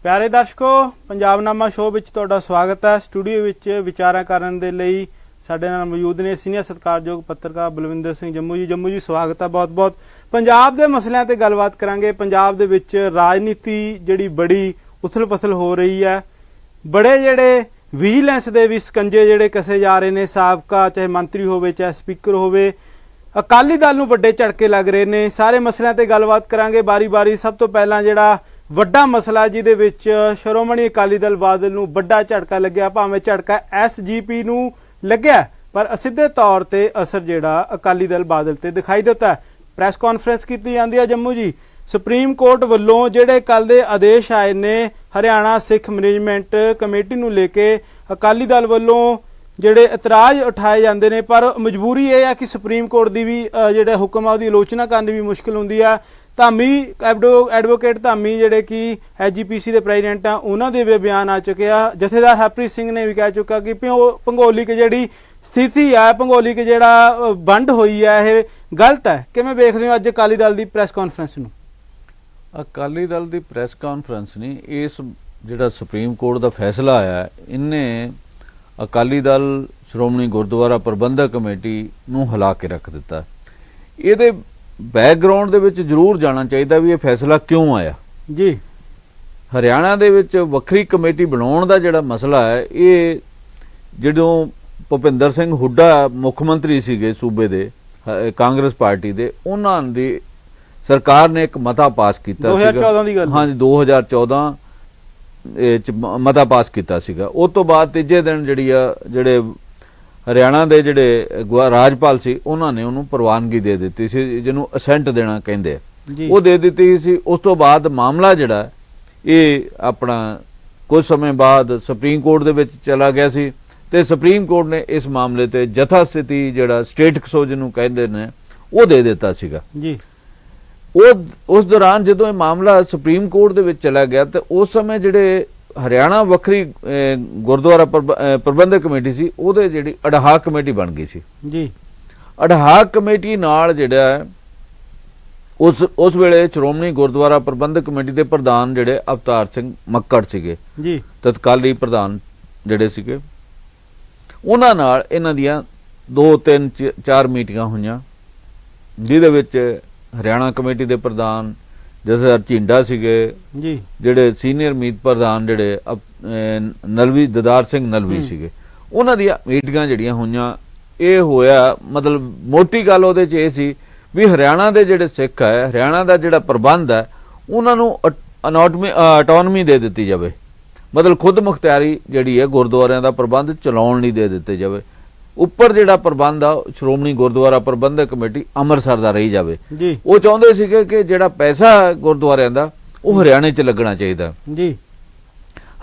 प्यारे दर्शकों, पंजाबनामा show which तुहाडा स्वागत है। स्टूडियो विच विचारा करन दे लई साडे नाल मौजूद ने सीनियर सत्कारयोग पत्रकार बलविंदर सिंह जम्मू जी। जम्मू जी, स्वागत है बहुत बहुत। पंजाब दे मसलियां ते गलबात करांगे। पंजाब दे विच राजनीति जिहड़ी बड़ी उथल पुथल हो रही है, बड़े जिहड़े विजिलेंस दे भी ਸਕੰਜੇ जिहड़े कसे जा रहे ने, साबका चाहे मंत्री होवे चाहे स्पीकर होवे, अकाली दल नूं वड्डे झटके लग रहे ने। सारे मसलियां ते गलबात करांगे बारी बारी। सब तो पहला जिहड़ा ਵੱਡਾ ਮਸਲਾ ਜਿਹਦੇ ਵਿੱਚ ਸ਼੍ਰੋਮਣੀ ਅਕਾਲੀ ਦਲ ਬਾਦਲ ਨੂੰ ਵੱਡਾ ਝਟਕਾ ਲੱਗਿਆ, ਭਾਵੇਂ ਝਟਕਾ ਐਸਜੀਪੀ ਨੂੰ ਲੱਗਿਆ ਪਰ ਅਸਿੱਧੇ ਤੌਰ ਤੇ ਅਸਰ ਜਿਹੜਾ ਅਕਾਲੀ ਦਲ ਬਾਦਲ ਤੇ ਦਿਖਾਈ ਦਿੱਤਾ। ਪ੍ਰੈਸ ਕਾਨਫਰੰਸ ਕੀਤੀ ਜਾਂਦੀ ਹੈ ਜੰਮੂ ਜੀ। ਸੁਪਰੀਮ ਕੋਰਟ ਵੱਲੋਂ ਜਿਹੜੇ ਕੱਲ ਦੇ ਆਦੇਸ਼ ਆਏ ਨੇ ਹਰਿਆਣਾ ਸਿੱਖ ਮੈਨੇਜਮੈਂਟ ਕਮੇਟੀ ਨੂੰ ਲੈ ਕੇ ਅਕਾਲੀ ਦਲ ਵੱਲੋਂ ਜਿਹੜੇ ਇਤਰਾਜ਼ ਉਠਾਏ ਜਾਂਦੇ ਨੇ, ਪਰ ਮਜਬੂਰੀ ਇਹ ਹੈ ਕਿ ਸੁਪਰੀਮ ਕੋਰਟ ਦੀ ਵੀ ਜਿਹੜੇ ਹੁਕਮ ਆ ਉਹਦੀ ਆਲੋਚਨਾ ਕਰਨੀ ਵੀ ਮੁਸ਼ਕਿਲ ਹੁੰਦੀ ਆ। ਧਾਮੀ ਐਡਵੋਕੇਟ ਧਾਮੀ ਜਿਹੜੇ ਕਿ ਐਸਜੀਪੀਸੀ ਦੇ ਪ੍ਰੈਜ਼ੀਡੈਂਟ ਆ, ਉਹਨਾਂ ਦੇ ਵੀ ਬਿਆਨ ਆ ਚੁੱਕੇ ਆ। ਜਥੇਦਾਰ ਹਰਪ੍ਰੀਤ ਸਿੰਘ ਨੇ ਵੀ ਕਹਿ ਚੁੱਕਾ ਕਿ ਭੰਗੋਲਿਕ ਜਿਹੜੀ ਸਥਿਤੀ ਆ, ਭੰਗੋਲਿਕ ਜਿਹੜਾ ਵੰਡ ਹੋਈ ਆ, ਇਹ ਗਲਤ ਹੈ। ਕਿਵੇਂ ਵੇਖਦੇ ਹੋ ਅੱਜ ਅਕਾਲੀ ਦਲ ਦੀ ਪ੍ਰੈਸ ਕਾਨਫਰੰਸ ਨੂੰ? ਅਕਾਲੀ ਦਲ ਦੀ ਪ੍ਰੈਸ ਕਾਨਫਰੰਸ ਨਹੀਂ, ਇਸ ਜਿਹੜਾ ਸੁਪਰੀਮ ਕੋਰਟ ਦਾ ਫੈਸਲਾ ਆਇਆ ਇਹਨੇ ਅਕਾਲੀ ਦਲ ਸ਼੍ਰੋਮਣੀ ਗੁਰਦੁਆਰਾ ਪ੍ਰਬੰਧਕ ਕਮੇਟੀ ਨੂੰ ਹਿਲਾ ਕੇ ਰੱਖ ਦਿੱਤਾ। ਇਹਦੇ बैकग्राउंड ਦੇ ਵਿੱਚ ਜ਼ਰੂਰ ਜਾਣਾ ਚਾਹੀਦਾ ਵੀ ਇਹ ਫੈਸਲਾ ਕਿਉਂ ਆਇਆ ਜੀ। ਹਰਿਆਣਾ ਦੇ ਵਿੱਚ ਵੱਖਰੀ ਕਮੇਟੀ ਬਣਾਉਣ ਦਾ ਜਿਹੜਾ ਮਸਲਾ ਹੈ, ਇਹ ਜਦੋਂ ਭੁਪਿੰਦਰ ਸਿੰਘ ਹੁੱਡਾ ਮੁੱਖ ਮੰਤਰੀ ਸੀਗੇ ਸੂਬੇ ਦੇ ਕਾਂਗਰਸ ਪਾਰਟੀ ਦੇ, ਉਹਨਾਂ ਦੀ ਸਰਕਾਰ ਨੇ ਇੱਕ ਮਤਾ ਪਾਸ ਕੀਤਾ 2014 ਦੀ ਗੱਲ। ਹਾਂਜੀ, 2014 ਚ ਮਤਾ ਪਾਸ ਕੀਤਾ ਸੀਗਾ। ਉਸ ਤੋਂ ਬਾਅਦ ਤੀਜੇ ਦਿਨ ਜਿਹੜੇ ਹਰਿਆਣਾ ਦੇ ਜਿਹੜੇ ਰਾਜਪਾਲ ਸੀ ਉਹਨਾਂ ਨੇ ਉਹਨੂੰ ਪ੍ਰਵਾਨਗੀ ਦੇ ਦਿੱਤੀ ਸੀ, ਜਿਹਨੂੰ ਅਸੈਂਟ ਦੇਣਾ ਕਹਿੰਦੇ, ਉਹ ਦੇ ਦਿੱਤੀ ਸੀ। ਉਸ ਤੋਂ ਬਾਅਦ ਮਾਮਲਾ ਜਿਹੜਾ ਇਹ ਆਪਣਾ ਕੁਝ ਸਮੇਂ ਬਾਅਦ ਸੁਪਰੀਮ ਕੋਰਟ ਦੇ ਵਿੱਚ ਚਲਾ ਗਿਆ ਸੀ ਤੇ ਸੁਪਰੀਮ ਕੋਰਟ ਨੇ ਇਸ ਮਾਮਲੇ ਤੇ ਜਥਾ ਸਥਿਤੀ ਜਿਹੜਾ ਸਟੇਟਸ ਜਿਹਨੂੰ ਕਹਿੰਦੇ ਨੇ ਉਹ ਦੇ ਦਿੱਤਾ ਸੀਗਾ ਜੀ। ਉਸ ਦੌਰਾਨ ਜਦੋਂ ਇਹ ਮਾਮਲਾ ਸੁਪਰੀਮ ਕੋਰਟ ਦੇ ਵਿੱਚ ਚਲਾ ਗਿਆ ਤੇ ਉਸ ਸਮੇਂ ਜਿਹੜੇ ਹਰਿਆਣਾ ਵੱਖਰੀ ਗੁਰਦੁਆਰਾ ਪ੍ਰਬੰਧਕ ਕਮੇਟੀ ਸੀ, ਉਹਦੇ ਜਿਹੜੀ ਅਡਹਾਕ ਕਮੇਟੀ ਬਣ ਗਈ ਸੀ ਜੀ। ਅਡਹਾਕ ਕਮੇਟੀ ਨਾਲ ਜਿਹੜਾ ਉਸ ਵੇਲੇ ਸ਼੍ਰੋਮਣੀ ਗੁਰਦੁਆਰਾ ਪ੍ਰਬੰਧਕ ਕਮੇਟੀ ਦੇ ਪ੍ਰਧਾਨ ਜਿਹੜੇ ਅਵਤਾਰ ਸਿੰਘ ਮੱਕੜ ਸੀਗੇ ਜੀ, ਤਤਕਾਲੀ ਪ੍ਰਧਾਨ ਜਿਹੜੇ ਸੀਗੇ, ਉਹਨਾਂ ਨਾਲ ਇਹਨਾਂ ਦੀਆਂ 2-3-4 ਮੀਟਿੰਗਾਂ ਹੋਈਆਂ, ਜਿਹਦੇ ਵਿੱਚ ਹਰਿਆਣਾ ਕਮੇਟੀ ਦੇ ਪ੍ਰਧਾਨ ਜਥੇਦਾਰ ਝਿੰਡਾ ਸੀਗੇ ਜੀ, ਜਿਹੜੇ ਸੀਨੀਅਰ ਮੀਤ ਪ੍ਰਧਾਨ ਜਿਹੜੇ ਨਲਵੀ ਦਦਾਰ ਸਿੰਘ ਨਲਵੀ ਸੀਗੇ, ਉਹਨਾਂ ਦੀਆਂ ਮੀਟਿੰਗਾਂ ਜਿਹੜੀਆਂ ਹੋਈਆਂ। ਇਹ ਹੋਇਆ ਮਤਲਬ ਮੋਟੀ ਗੱਲ ਉਹਦੇ 'ਚ ਇਹ ਸੀ ਵੀ ਹਰਿਆਣਾ ਦੇ ਜਿਹੜੇ ਸਿੱਖ ਹੈ, ਹਰਿਆਣਾ ਦਾ ਜਿਹੜਾ ਪ੍ਰਬੰਧ ਹੈ, ਉਹਨਾਂ ਨੂੰ ਆਟੋਨਮੀ ਦੇ ਦਿੱਤੀ ਜਾਵੇ, ਮਤਲਬ ਖੁਦ ਮੁਖਤਿਆਰੀ ਜਿਹੜੀ ਹੈ ਗੁਰਦੁਆਰਿਆਂ ਦਾ ਪ੍ਰਬੰਧ ਚਲਾਉਣ ਲਈ ਦੇ ਦਿੱਤੇ ਜਾਵੇ। ਉੱਪਰ ਜਿਹੜਾ ਪ੍ਰਬੰਧ ਆ ਸ਼੍ਰੋਮਣੀ ਗੁਰਦੁਆਰਾ ਪ੍ਰਬੰਧਕ ਕਮੇਟੀ ਅੰਮ੍ਰਿਤਸਰ ਦਾ ਰਹੀ ਜਾਵੇ। ਉਹ ਚਾਹੁੰਦੇ ਸੀਗੇ ਕਿ ਜਿਹੜਾ ਪੈਸਾ ਗੁਰਦੁਆਰਿਆਂ ਦਾ ਉਹ ਹਰਿਆਣੇ 'ਚ ਲੱਗਣਾ ਚਾਹੀਦਾ ਜੀ।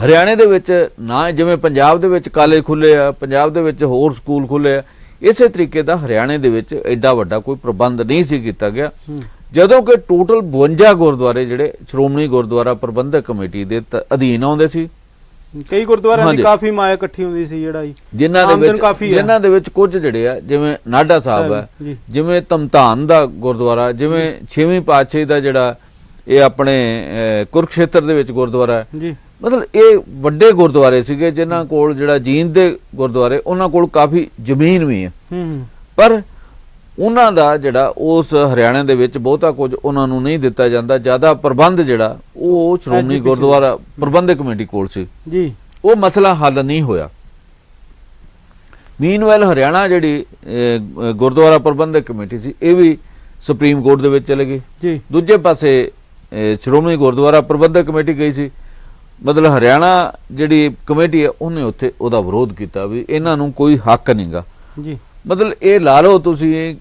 ਹਰਿਆਣੇ ਦੇ ਵਿੱਚ ਨਾ ਜਿਵੇਂ ਪੰਜਾਬ ਦੇ ਵਿੱਚ ਕਾਲਜ ਖੁੱਲੇ ਆ, ਪੰਜਾਬ ਦੇ ਵਿੱਚ ਹੋਰ ਸਕੂਲ ਖੁੱਲੇ ਆ, ਇਸੇ ਤਰੀਕੇ ਦਾ ਹਰਿਆਣੇ ਦੇ ਵਿੱਚ ਐਡਾ ਵੱਡਾ ਕੋਈ ਪ੍ਰਬੰਧ ਨਹੀਂ ਸੀ ਕੀਤਾ ਗਿਆ। ਜਦੋਂ ਕਿ ਟੋਟਲ 52 ਗੁਰਦੁਆਰੇ ਜਿਹੜੇ ਸ਼੍ਰੋਮਣੀ ਗੁਰਦੁਆਰਾ ਪ੍ਰਬੰਧਕ ਕਮੇਟੀ ਦੇ ਅਧੀਨ ਆਉਂਦੇ ਸੀ। ਕਈ ਗੁਰਦੁਆਰਿਆਂ ਦੀ ਕਾਫੀ ਮਾਇਆ ਇਕੱਠੀ ਹੁੰਦੀ ਸੀ ਜਿਹੜਾ ਜਿਨ੍ਹਾਂ ਦੇ ਵਿੱਚ ਕੁਝ ਜਿਹੜੇ ਆ ਜਿਵੇਂ ਨਾਢਾ ਸਾਹਿਬ ਹੈ, ਜਿਵੇਂ ਧਮਧਾਨ ਦਾ ਗੁਰਦੁਆਰਾ, ਜਿਵੇਂ 6ਵੀਂ ਪਾਤਸ਼ਾਹੀ ਦਾ ਜਿਹੜਾ ਇਹ ਆਪਣੇ ਕੁਰਕਸ਼ੇਤਰ ਦੇ ਵਿੱਚ ਗੁਰਦੁਆਰਾ ਹੈ, ਮਤਲਬ ਇਹ ਵੱਡੇ ਗੁਰਦੁਆਰੇ ਸੀਗੇ ਜਿਨ੍ਹਾਂ ਕੋਲ ਜਿਹੜਾ ਜੀਂਦ ਦੇ ਗੁਰਦੁਆਰੇ ਉਹਨਾਂ ਕੋਲ ਕਾਫੀ ਜ਼ਮੀਨ ਵੀ ਹੈ, ਪਰ ਉਹਨਾਂ ਦਾ ਜਿਹੜਾ ਉਸ ਹਰਿਆਣਾ ਦੇ ਵਿੱਚ ਬਹੁਤਾ ਕੁਝ ਉਹਨਾਂ ਨੂੰ ਨਹੀਂ ਦਿੱਤਾ ਜਾਂਦਾ। ਜ਼ਿਆਦਾ ਪ੍ਰਬੰਧ ਜਿਹੜਾ ਉਹ ਸ਼੍ਰੋਮਣੀ ਗੁਰਦੁਆਰਾ ਪ੍ਰਬੰਧਕ ਕਮੇਟੀ ਕੋਲ ਸੀ ਜੀ। ਉਹ ਮਸਲਾ ਹੱਲ ਨਹੀਂ ਹੋਇਆ। ਮੀਨਵੈਲ ਹਰਿਆਣਾ ਜਿਹੜੀ ਗੁਰਦੁਆਰਾ ਪ੍ਰਬੰਧਕ ਕਮੇਟੀ ਸੀ, ਇਹ ਵੀ ਸੁਪਰੀਮ ਕੋਰਟ ਦੇ ਵਿੱਚ ਚਲੇ ਗਈ ਜੀ। ਦੂਜੇ ਪਾਸੇ ਸ਼੍ਰੋਮਣੀ ਗੁਰਦੁਆਰਾ ਪ੍ਰਬੰਧਕ ਕਮੇਟੀ ਗਈ ਸੀ, ਮਤਲਬ ਹਰਿਆਣਾ ਜਿਹੜੀ ਕਮੇਟੀ ਹੈ ਉਹਨੇ ਉੱਥੇ ਉਹਦਾ ਵਿਰੋਧ ਕੀਤਾ ਵੀ ਇਹਨਾਂ ਨੂੰ ਕੋਈ ਹੱਕ ਨਹੀਂਗਾ ਜੀ। ਮਤਲਬ ਇਹ ਲਾ ਲਓ ਤੁਸੀਂ,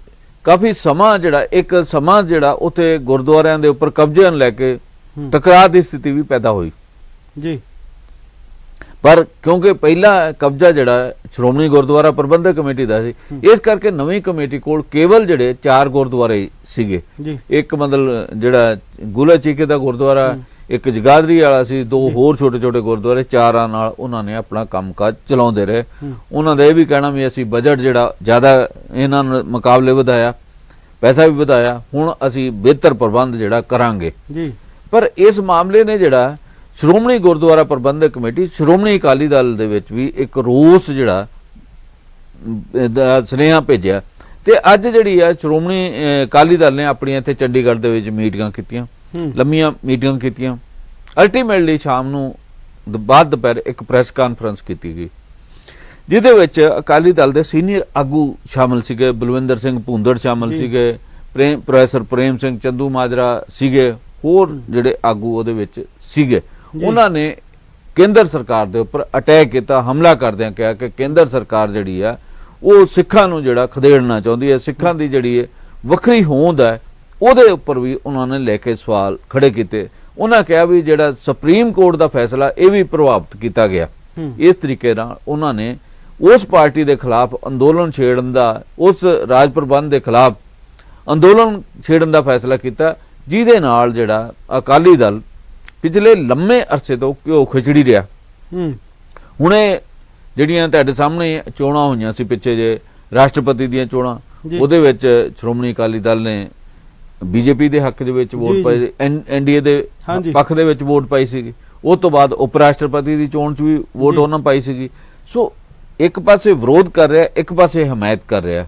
ਕਾਫੀ ਸਮਾਂ ਜਿਹੜਾ ਉੱਥੇ ਗੁਰਦੁਆਰਿਆਂ ਦੇ ਉੱਪਰ ਕਬਜ਼ੇ ਨੂੰ ਲੈ ਕੇ ਟਕਰਾਅ ਦੀ ਸਥਿਤੀ ਵੀ ਪੈਦਾ ਹੋਈ ਜੀ। ਪਰ ਕਿਉਂਕਿ ਪਹਿਲਾ ਕਬਜ਼ਾ ਜਿਹੜਾ ਸ਼੍ਰੋਮਣੀ ਗੁਰਦੁਆਰਾ ਪ੍ਰਬੰਧਕ ਕਮੇਟੀ ਦਾ ਸੀ, ਇਸ ਕਰਕੇ ਨਵੀਂ ਕਮੇਟੀ ਕੋਲ ਕੇਵਲ ਜਿਹੜੇ 4 ਗੁਰਦੁਆਰੇ ਸੀਗੇ। ਇੱਕ ਮਤਲਬ ਜਿਹੜਾ ਗੁਲਾ ਚੀਕੇ ਦਾ ਗੁਰਦੁਆਰਾ, ਇੱਕ ਜਗਾਦਰੀ ਵਾਲਾ ਸੀ, 2 ਹੋਰ ਛੋਟੇ ਛੋਟੇ ਗੁਰਦੁਆਰੇ, 4 ਨਾਲ ਉਹਨਾਂ ਨੇ ਆਪਣਾ ਕੰਮਕਾਜ ਚਲਾਉਂਦੇ ਰਹੇ। ਉਹਨਾਂ ਦਾ ਇਹ ਵੀ ਕਹਿਣਾ ਵੀ ਅਸੀਂ ਬਜਟ ਜਿਹੜਾ ਜ਼ਿਆਦਾ ਇਹਨਾਂ ਨੂੰ ਮੁਕਾਬਲੇ ਵਧਾਇਆ, ਪੈਸਾ ਵੀ ਵਧਾਇਆ, ਹੁਣ ਅਸੀਂ ਬਿਹਤਰ ਪ੍ਰਬੰਧ ਜਿਹੜਾ ਕਰਾਂਗੇ। ਪਰ ਇਸ ਮਾਮਲੇ ਨੇ ਜਿਹੜਾ ਸ਼੍ਰੋਮਣੀ ਗੁਰਦੁਆਰਾ ਪ੍ਰਬੰਧਕ ਕਮੇਟੀ ਸ਼੍ਰੋਮਣੀ ਅਕਾਲੀ ਦਲ ਦੇ ਵਿੱਚ ਵੀ ਇੱਕ ਰੋਸ ਜਿਹੜਾ ਦਾ ਸੁਨੇਹਾ ਭੇਜਿਆ ਤੇ ਅੱਜ ਜਿਹੜੀ ਆ ਸ਼੍ਰੋਮਣੀ ਅਕਾਲੀ ਦਲ ਨੇ ਆਪਣੀਆਂ ਇੱਥੇ ਚੰਡੀਗੜ੍ਹ ਦੇ ਵਿੱਚ ਮੀਟਿੰਗਾਂ ਕੀਤੀਆਂ, ਲੰਮੀਆਂ ਮੀਟਿੰਗਾਂ ਕੀਤੀਆਂ। ਅਲਟੀਮੇਟਲੀ ਸ਼ਾਮ ਨੂੰ ਬਾਅਦ ਦੁਪਹਿਰ ਇੱਕ ਪ੍ਰੈਸ ਕਾਨਫਰੰਸ ਕੀਤੀ ਗਈ ਜਿਹਦੇ ਵਿੱਚ ਅਕਾਲੀ ਦਲ ਦੇ ਸੀਨੀਅਰ ਆਗੂ ਸ਼ਾਮਲ ਸੀਗੇ, ਬਲਵਿੰਦਰ ਸਿੰਘ ਭੂੰਦੜ ਸ਼ਾਮਲ ਸੀਗੇ, ਪ੍ਰੋਫੈਸਰ ਪ੍ਰੇਮ ਸਿੰਘ ਚੰਦੂ ਮਾਜਰਾ ਸੀਗੇ, ਹੋਰ ਜਿਹੜੇ ਆਗੂ ਉਹਦੇ ਵਿੱਚ ਸੀਗੇ। ਉਹਨਾਂ ਨੇ ਕੇਂਦਰ ਸਰਕਾਰ ਦੇ ਉੱਪਰ ਅਟੈਕ ਕੀਤਾ, ਹਮਲਾ ਕਰਦਿਆਂ ਕਿਹਾ ਕਿ ਕੇਂਦਰ ਸਰਕਾਰ ਜਿਹੜੀ ਆ ਉਹ ਸਿੱਖਾਂ ਨੂੰ ਜਿਹੜਾ ਖਦੇੜਨਾ ਚਾਹੁੰਦੀ ਹੈ, ਸਿੱਖਾਂ ਦੀ ਜਿਹੜੀ ਹੈ ਵੱਖਰੀ ਹੋਂਦ ਹੈ ਉਹਦੇ ਉੱਪਰ ਵੀ ਉਹਨਾਂ ਨੇ ਲੈ ਕੇ ਸਵਾਲ ਖੜੇ ਕੀਤੇ। ਉਹਨਾਂ ਕਿਹਾ ਵੀ ਜਿਹੜਾ ਸੁਪਰੀਮ ਕੋਰਟ ਦਾ ਫੈਸਲਾ ਇਹ ਵੀ ਪ੍ਰਭਾਵਿਤ ਕੀਤਾ ਗਿਆ। ਇਸ ਤਰੀਕੇ ਨਾਲ ਉਹਨਾਂ ਨੇ ਉਸ ਪਾਰਟੀ ਦੇ ਖਿਲਾਫ ਅੰਦੋਲਨ ਛੇੜਨ ਦਾ, ਉਸ ਰਾਜ ਪ੍ਰਬੰਧ ਦੇ ਖਿਲਾਫ ਅੰਦੋਲਨ ਛੇੜਨ ਦਾ ਫੈਸਲਾ ਕੀਤਾ, ਜਿਹਦੇ ਨਾਲ ਜਿਹੜਾ ਅਕਾਲੀ ਦਲ ਪਿਛਲੇ ਲੰਮੇ ਅਰਸੇ ਤੋਂ ਘਿਓ ਖਿਚੜੀ ਰਿਹਾ। ਹੁਣੇ ਜਿਹੜੀਆਂ ਤੁਹਾਡੇ ਸਾਹਮਣੇ ਚੋਣਾਂ ਹੋਈਆਂ ਸੀ ਪਿੱਛੇ ਜੇ ਰਾਸ਼ਟਰਪਤੀ ਦੀਆਂ ਚੋਣਾਂ, ਉਹਦੇ ਵਿੱਚ ਸ਼੍ਰੋਮਣੀ ਅਕਾਲੀ ਦਲ ਨੇ ਬੀਜੇਪੀ ਦੇ ਹੱਕ ਦੇ ਵਿੱਚ ਵੋਟ ਪਾਈ, ਐਨਡੀਏ ਦੇ ਪੱਖ ਦੇ ਵਿੱਚ ਵੋਟ ਪਾਈ ਸੀਗੀ। ਉਸ ਤੋਂ ਬਾਅਦ ਉਪ ਰਾਸ਼ਟਰਪਤੀ ਦੀ ਚੋਣ 'ਚ ਵੀ ਵੋਟ ਉਹਨਾਂ ਪਾਈ ਸੀਗੀ। ਸੋ ਇੱਕ ਪਾਸੇ ਵਿਰੋਧ ਕਰ ਰਿਹਾ, ਇੱਕ ਪਾਸੇ ਹਮਾਇਤ ਕਰ ਰਿਹਾ।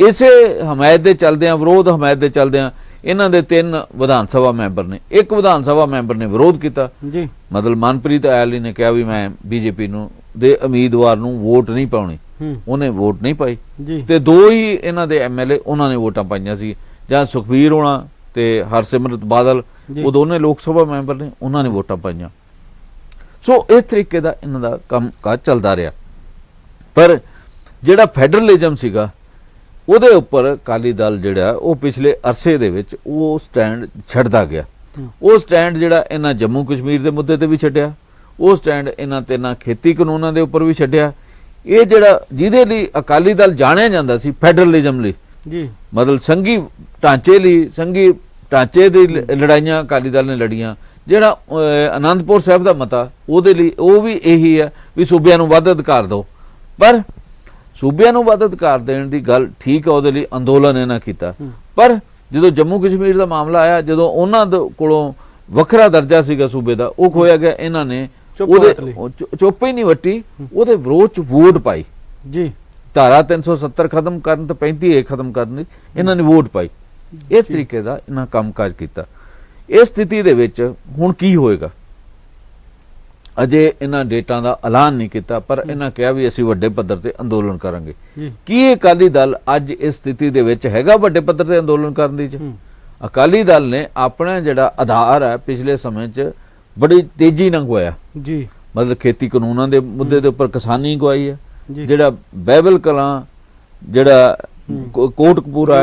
ਇਸੇ ਹਮਾਇਤ ਦੇ ਚੱਲਦਿਆਂ, ਵਿਰੋਧ ਹਮਾਇਤ ਦੇ ਚੱਲਦਿਆਂ ਇਹਨਾਂ ਦੇ 3 ਵਿਧਾਨ ਸਭਾ ਮੈਂਬਰ ਨੇ, ਇੱਕ ਵਿਧਾਨ ਸਭਾ ਮੈਂਬਰ ਨੇ ਵਿਰੋਧ ਕੀਤਾ। ਮਤਲਬ ਮਨਪ੍ਰੀਤ ਆਇਲੀ ਨੇ ਕਿਹਾ ਵੀ ਮੈਂ ਬੀਜੇਪੀ ਨੂੰ ਦੇ ਉਮੀਦਵਾਰ ਨੂੰ ਵੋਟ ਨਹੀਂ ਪਾਉਣੀ, ਉਹਨੇ ਵੋਟ ਨਹੀਂ ਪਾਈ। ਤੇ 2 ਹੀ ਇਹਨਾਂ ਦੇ ਐਮਐਲਏ ਉਹਨਾਂ ਨੇ ਵੋਟਾਂ ਪਾਈਆਂ ਸੀ, ਜਾਂ ਸੁਖਬੀਰ ਹੋਣਾ ਤੇ ਹਰਸਿਮਰਤ ਬਾਦਲ, ਉਹ ਦੋਨੇ ਲੋਕ ਸਭਾ ਮੈਂਬਰ ਨੇ, ਉਹਨਾਂ ਨੇ ਵੋਟਾਂ ਪਾਈਆਂ। ਸੋ ਇਸ ਤਰੀਕੇ ਦਾ ਇਹਨਾਂ ਦਾ ਕੰਮ ਕਾਜ ਚੱਲਦਾ ਰਿਹਾ। ਪਰ ਜਿਹੜਾ ਫੈਡਰਲਿਜ਼ਮ ਸੀਗਾ ਉਹਦੇ ਉੱਪਰ ਅਕਾਲੀ ਦਲ ਜਿਹੜਾ ਉਹ ਪਿਛਲੇ ਅਰਸੇ ਦੇ ਵਿੱਚ ਉਹ ਸਟੈਂਡ ਛੱਡਦਾ ਗਿਆ। ਉਹ ਸਟੈਂਡ ਜਿਹੜਾ ਇਹਨਾਂ ਜੰਮੂ ਕਸ਼ਮੀਰ ਦੇ ਮੁੱਦੇ ਤੇ ਵੀ ਛੱਡਿਆ, ਉਹ ਸਟੈਂਡ ਇਹਨਾਂ 3 ਖੇਤੀ ਕਾਨੂੰਨਾਂ ਦੇ ਉੱਪਰ ਵੀ ਛੱਡਿਆ। ਇਹ ਜਿਹੜਾ ਜਿਹਦੇ ਲਈ ਅਕਾਲੀ ਦਲ ਜਾਣਿਆ ਜਾਂਦਾ ਸੀ ਫੈਡਰਲਿਜ਼ਮ ਲਈ, ਮਤਲਬ ਸੰਘੀ ਢਾਂਚੇ ਲਈ, ਸੰਘੀ ਢਾਂਚੇ ਦੀ ਲੜਾਈਆਂ ਅਕਾਲੀ ਦਲ ਨੇ ਲੜੀਆਂ। ਜਿਹੜਾ ਆਨੰਦਪੁਰ ਸਾਹਿਬ ਦਾ ਮਤਾ, ਉਹਦੇ ਲਈ ਉਹ ਵੀ ਇਹੀ ਹੈ ਵੀ ਸੂਬਿਆਂ ਨੂੰ ਵੱਧ ਅਧਿਕਾਰ ਦਿਓ। ਪਰ ਸੂਬਿਆਂ ਨੂੰ ਵੱਧ ਅਧਿਕਾਰ ਦੇਣ ਦੀ ਗੱਲ ਠੀਕ ਹੈ, ਉਹਦੇ ਲਈ ਅੰਦੋਲਨ ਇਹਨਾਂ ਕੀਤਾ। ਪਰ ਜਦੋਂ ਜੰਮੂ ਕਸ਼ਮੀਰ ਦਾ ਮਾਮਲਾ ਆਇਆ, ਜਦੋਂ ਉਹਨਾਂ ਦੇ ਕੋਲੋਂ ਵੱਖਰਾ ਦਰਜਾ ਸੀਗਾ ਸੂਬੇ ਦਾ, ਉਹ ਖੋਇਆ ਗਿਆ। ਇਹਨਾਂ ਨੇ ਉਹਦੇ ਚੁੱਪ ਹੀ ਨਹੀਂ ਵੱਟੀ, ਉਹਦੇ ਵਿਰੋਧ ਚ ਵੋਟ ਪਾਈ। ਧਾਰਾ 370 ਖਤਮ ਕਰਨ ਤੇ 35A ਖਤਮ ਕਰਨ ਲਈ ਇਹਨਾਂ ਨੇ ਵੋਟ ਪਾਈ। ਇਸ ਤਰੀਕੇ ਦਾ ਇਹਨਾਂ ਕੰਮਕਾਜ ਕੀਤਾ। ਇਸ ਸਥਿਤੀ ਦੇ ਵਿੱਚ ਹੁਣ ਕੀ ਹੋਏਗਾ, ਅਜੇ ਇਹਨਾਂ ਡੇਟਾਂ ਦਾ ਐਲਾਨ ਨਹੀਂ ਕੀਤਾ, ਪਰ ਇਹਨਾਂ ਕਿਹਾ ਵੀ ਅਸੀਂ ਵੱਡੇ ਪੱਧਰ ਤੇ ਅੰਦੋਲਨ ਕਰਾਂਗੇ। ਕੀ ਅਕਾਲੀ ਦਲ ਅੱਜ ਇਸ ਸਥਿਤੀ ਦੇ ਵਿੱਚ ਹੈਗਾ ਵੱਡੇ ਪੱਧਰ ਤੇ ਅੰਦੋਲਨ ਕਰਨ ਦੀ? ਅਕਾਲੀ ਦਲ ਨੇ ਆਪਣਾ ਜਿਹੜਾ ਆਧਾਰ ਹੈ ਪਿਛਲੇ ਸਮੇਂ 'ਚ ਬੜੀ ਤੇਜ਼ੀ ਨਾਲ ਗਵਾਇਆ। ਮਤਲਬ ਖੇਤੀ ਕਾਨੂੰਨਾਂ ਦੇ ਮੁੱਦੇ ਦੇ ਉੱਪਰ ਕਿਸਾਨੀ ਗਵਾਈ ਹੈ, ਜਿਹੜਾ ਬਾਈਬਲ ਕਲਾਂ, ਜਿਹੜਾ ਕੋਟਕਪੂਰਾ,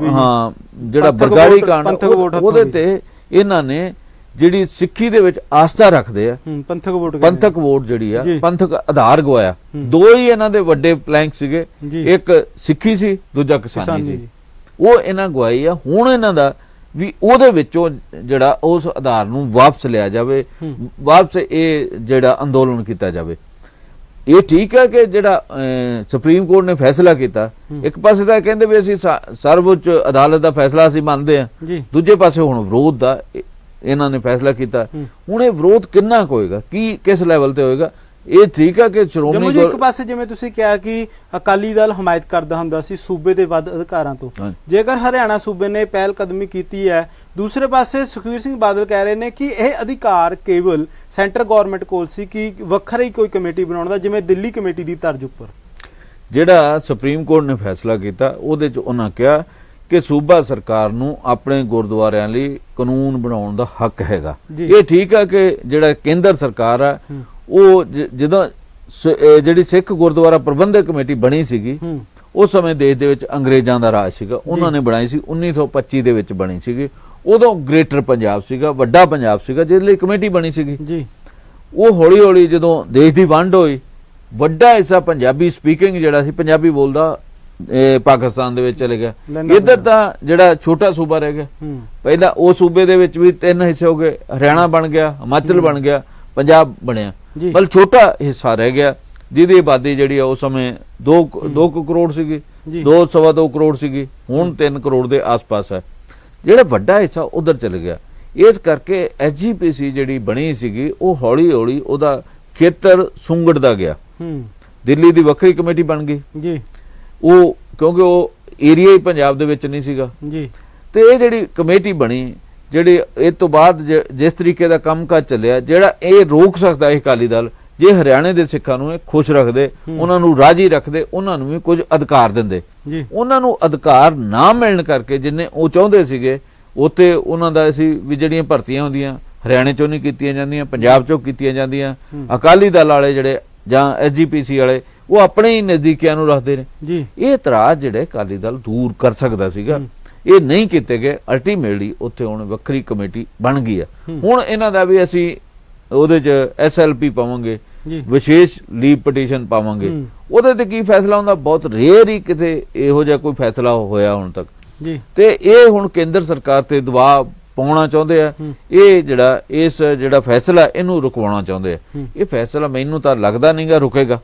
ਹਾਂ, ਜਿਹੜਾ ਬਰਗਾੜੀ ਕਾਂਡ, ਉਹਦੇ ਤੇ ਇਹਨਾਂ ਨੇ ਜਿਹੜੀ ਸਿੱਖੀ ਦੇ ਵਿੱਚ ਆਸਥਾ ਰੱਖਦੇ ਆ, ਪੰਥਕ ਵੋਟ ਜਿਹੜੀ ਆ, ਪੰਥਕ ਆਧਾਰ ਗਵਾਇਆ। 2 ਹੀ ਇਹਨਾਂ ਦੇ ਵੱਡੇ ਪਲੈਂਕ ਸੀਗੇ, ਇੱਕ ਸਿੱਖੀ ਸੀ, ਦੂਜਾ ਕਿਸਾਨੀ ਸੀ। ਉਹ ਇਹਨਾਂ ਗਵਾਈ ਆ। ਹੁਣ ਇਹਨਾਂ ਦਾ ਵੀ ਉਹਦੇ ਵਿੱਚੋਂ ਜਿਹੜਾ ਉਸ ਆਧਾਰ ਨੂੰ ਵਾਪਸ ਲਿਆ ਜਾਵੇ, ਵਾਪਸ ਇਹ ਜਿਹੜਾ ਅੰਦੋਲਨ ਕੀਤਾ ਜਾਵੇ। ਇਹ ਠੀਕ ਹੈ ਕਿ ਜਿਹੜਾ ਸੁਪਰੀਮ ਕੋਰਟ ਨੇ ਫੈਸਲਾ ਕੀਤਾ, ਇੱਕ ਪਾਸੇ ਤਾਂ ਕਹਿੰਦੇ ਵੀ ਅਸੀਂ ਸਰਵਉੱਚ ਅਦਾਲਤ ਦਾ ਫੈਸਲਾ ਅਸੀਂ ਮੰਨਦੇ ਹਾਂ, ਦੂਜੇ ਪਾਸੇ ਹੁਣ ਵਿਰੋਧ ਦਾ ਇਹਨਾਂ ਨੇ ਫੈਸਲਾ ਕੀਤਾ। ਹੁਣ ਇਹ ਵਿਰੋਧ ਕਿੰਨਾ ਕੁ ਹੋਏਗਾ, ਕੀ ਕਿਸ ਲੈਵਲ ਤੇ ਹੋਏਗਾ? ਇਹ ਠੀਕ ਹੈ ਕਿ ਸ਼੍ਰੋਮਣੀ ਇੱਕ ਪਾਸੇ ਜਿਵੇਂ ਤੁਸੀਂ ਕਿਹਾ ਕਿ ਅਕਾਲੀ ਦਲ ਹਮਾਇਤ ਕਰਦਾ ਹੁੰਦਾ ਸੀ ਸੂਬੇ ਦੇ ਵੱਧ ਅਧਿਕਾਰਾਂ ਤੋਂ, ਜੇਕਰ ਹਰਿਆਣਾ ਸੂਬੇ ਨੇ ਪਹਿਲ ਕਦਮੀ ਕੀਤੀ ਹੈ, ਦੂਸਰੇ ਪਾਸੇ ਸੁਖਬੀਰ ਸਿੰਘ ਬਾਦਲ ਕਹਿ ਰਹੇ ਨੇ ਕਿ ਇਹ ਅਧਿਕਾਰ ਕੇਵਲ ਸੈਂਟਰ ਗਵਰਨਮੈਂਟ ਕੋਲ ਸੀ ਕਿ ਵੱਖਰੀ ਕੋਈ ਕਮੇਟੀ ਬਣਾਉਣ ਦਾ, ਜਿਵੇਂ ਦਿੱਲੀ ਕਮੇਟੀ ਦੀ ਤਰਜ਼ ਉੱਪਰ। ਜਿਹੜਾ ਸੁਪਰੀਮ ਕੋਰਟ ਨੇ ਫੈਸਲਾ ਕੀਤਾ ਉਹਦੇ 'ਚ ਉਹਨਾਂ ਕਿਹਾ ਕਿ ਸੂਬਾ ਸਰਕਾਰ ਨੂੰ ਆਪਣੇ ਗੁਰਦੁਆਰਿਆਂ ਲਈ ਕਾਨੂੰਨ ਬਣਾਉਣ ਦਾ ਹੱਕ ਹੈਗਾ। ਇਹ ਠੀਕ ਹੈ ਕਿ ਜਿਹੜਾ ਕੇਂਦਰ ਸਰਕਾਰ ਆ ਉਹ ਜਦੋਂ ਜਿਹੜੀ ਸਿੱਖ ਗੁਰਦੁਆਰਾ ਪ੍ਰਬੰਧਕ ਕਮੇਟੀ ਬਣੀ ਸੀਗੀ, ਉਸ ਸਮੇਂ ਦੇਸ਼ ਦੇ ਵਿੱਚ ਅੰਗਰੇਜ਼ਾਂ ਦਾ ਰਾਜ ਸੀਗਾ, ਉਹਨਾਂ ਨੇ ਬਣਾਈ ਸੀ, 1925 ਦੇ ਵਿੱਚ ਬਣੀ ਸੀਗੀ। ਉਦੋਂ ਗ੍ਰੇਟਰ ਪੰਜਾਬ ਸੀਗਾ, ਵੱਡਾ ਪੰਜਾਬ ਸੀਗਾ, ਜਿਹਦੇ ਲਈ ਕਮੇਟੀ ਬਣੀ ਸੀਗੀ। ਉਹ ਹੌਲੀ ਹੌਲੀ ਜਦੋਂ ਦੇਸ਼ ਦੀ ਵੰਡ ਹੋਈ, ਵੱਡਾ ਹਿੱਸਾ ਪੰਜਾਬੀ ਸਪੀਕਿੰਗ ਜਿਹੜਾ ਸੀ, ਪੰਜਾਬੀ ਬੋਲਦਾ, ਪਾਕਿਸਤਾਨ ਦੇ ਵਿੱਚ ਚਲੇ ਗਿਆ। ਇੱਧਰ ਤਾਂ ਜਿਹੜਾ ਛੋਟਾ ਸੂਬਾ ਰਹਿ ਗਿਆ। ਪਹਿਲਾਂ ਉਹ ਸੂਬੇ ਦੇ ਵਿੱਚ ਵੀ 3 ਹਿੱਸੇ ਹੋ ਗਏ, ਹਰਿਆਣਾ ਬਣ ਗਿਆ, ਹਿਮਾਚਲ ਬਣ ਗਿਆ, ਪੰਜਾਬ ਬਣਿਆ, ਬਲ ਛੋਟਾ ਹਿੱਸਾ ਰਹਿ ਗਿਆ, ਜਿਹਦੀ ਆਬਾਦੀ ਜਿਹੜੀ ਆ ਉਸ ਸਮੇਂ 2 ਕਰੋੜ ਸੀਗੀ, 2.25 ਕਰੋੜ ਸੀਗੀ, ਹੁਣ 3 ਕਰੋੜ ਦੇ ਆਸ-ਪਾਸ ਹੈ। ਜਿਹੜਾ ਵੱਡਾ ਹਿੱਸਾ ਉਧਰ ਚਲੇ ਗਿਆ। ਇਸ ਕਰਕੇ ਐਸਜੀਪੀਸੀ ਜਿਹੜੀ ਬਣੀ ਸੀਗੀ ਉਹ ਹੌਲੀ ਹੌਲੀ ਉਹਦਾ ਖੇਤਰ ਸੁੰਗੜਦਾ ਗਿਆ। ਦਿੱਲੀ ਦੀ ਵੱਖਰੀ ਕਮੇਟੀ ਬਣ ਗਈ ਜੀ, ਉਹ ਕਿਉਂਕਿ ਉਹ ਏਰੀਆ ਹੀ ਪੰਜਾਬ ਦੇ ਵਿੱਚ ਨਹੀਂ ਸੀਗਾ ਜੀ। ਤੇ ਇਹ ਜਿਹੜੀ ਕਮੇਟੀ ਬਣੀ, ਜਿਹੜੀ ਇਹ ਤੋਂ ਬਾਅਦ ਜਿਸ ਤਰੀਕੇ ਦਾ ਕੰਮਕਾਜ ਚੱਲਿਆ, ਜਿਹੜਾ ਇਹ ਰੋਕ ਸਕਦਾ ਇਹ ਅਕਾਲੀ ਦਲ ਜੇ ਹਰਿਆਣੇ ਦੇ ਸਿੱਖਾਂ ਨੂੰ ਇਹ ਖੁਸ਼ ਰੱਖਦੇ, ਉਹਨਾਂ ਨੂੰ ਰਾਜੀ ਰੱਖਦੇ, ਉਹਨਾਂ ਨੂੰ ਵੀ ਕੁਝ ਅਧਿਕਾਰ ਦਿੰਦੇ। ਉਹਨਾਂ ਨੂੰ ਅਧਿਕਾਰ ਨਾ ਮਿਲਣ ਕਰਕੇ ਜਿੰਨੇ ਉਹ ਚਾਹੁੰਦੇ ਸੀਗੇ ਉੱਥੇ ਉਹਨਾਂ ਦਾ ਸੀ ਵੀ ਜਿਹੜੀਆਂ ਭਰਤੀਆਂ ਹੁੰਦੀਆਂ ਹਰਿਆਣੇ ਚੋਂ ਨਹੀਂ ਕੀਤੀਆਂ ਜਾਂਦੀਆਂ, ਪੰਜਾਬ ਚੋਂ ਕੀਤੀਆਂ ਜਾਂਦੀਆਂ। ਅਕਾਲੀ ਦਲ ਵਾਲੇ ਜਿਹੜੇ ਜਾਂ ਐਸਜੀਪੀਸੀ ਵਾਲੇ ਉਹ ਆਪਣੇ ਹੀ ਨਜ਼ਦੀਕੀਆਂ ਨੂੰ ਰੱਖਦੇ ਨੇ ਜੀ। ਇਹ ਇਤਰਾਜ਼ ਜਿਹੜੇ ਅਕਾਲੀ ਦਲ ਦੂਰ ਕਰ ਸਕਦਾ ਸੀਗਾ, ਇਹ ਨਹੀਂ ਕੀਤੇ ਗਏ। ਅਲਟੀਮੇਟਲੀ ਉੱਥੇ ਹੁਣ ਵੱਖਰੀ ਕਮੇਟੀ ਬਣ ਗਈ ਆ। ਹੁਣ ਇਹਨਾਂ ਦਾ ਵੀ ਅਸੀਂ ਉਹਦੇ 'ਚ ਐਸਐਲਪੀ ਪਾਵਾਂਗੇ, ਵਿਸ਼ੇਸ਼ ਲੀਵ ਪਟੀਸ਼ਨ ਪਾਵਾਂਗੇ। ਉਹਦੇ ਤੇ ਕੀ ਫੈਸਲਾ ਹੁੰਦਾ, ਬਹੁਤ ਰੇਅਰ ਹੀ ਕਿਤੇ ਇਹੋ ਜਿਹਾ ਕੋਈ ਫੈਸਲਾ ਹੋਇਆ ਹੁਣ ਤੱਕ। ਤੇ ਇਹ ਹੁਣ ਕੇਂਦਰ ਸਰਕਾਰ ਤੇ ਦਬਾਅ ਪਾਉਣਾ ਚਾਹੁੰਦੇ ਆ। ਇਹ ਜਿਹੜਾ ਫੈਸਲਾ ਇਹਨੂੰ ਰੁਕਵਾਉਣਾ ਚਾਹੁੰਦੇ ਆ। ਇਹ ਫੈਸਲਾ ਮੈਨੂੰ ਤਾਂ ਲੱਗਦਾ ਨਹੀਂਗਾ ਰੁਕੇਗਾ।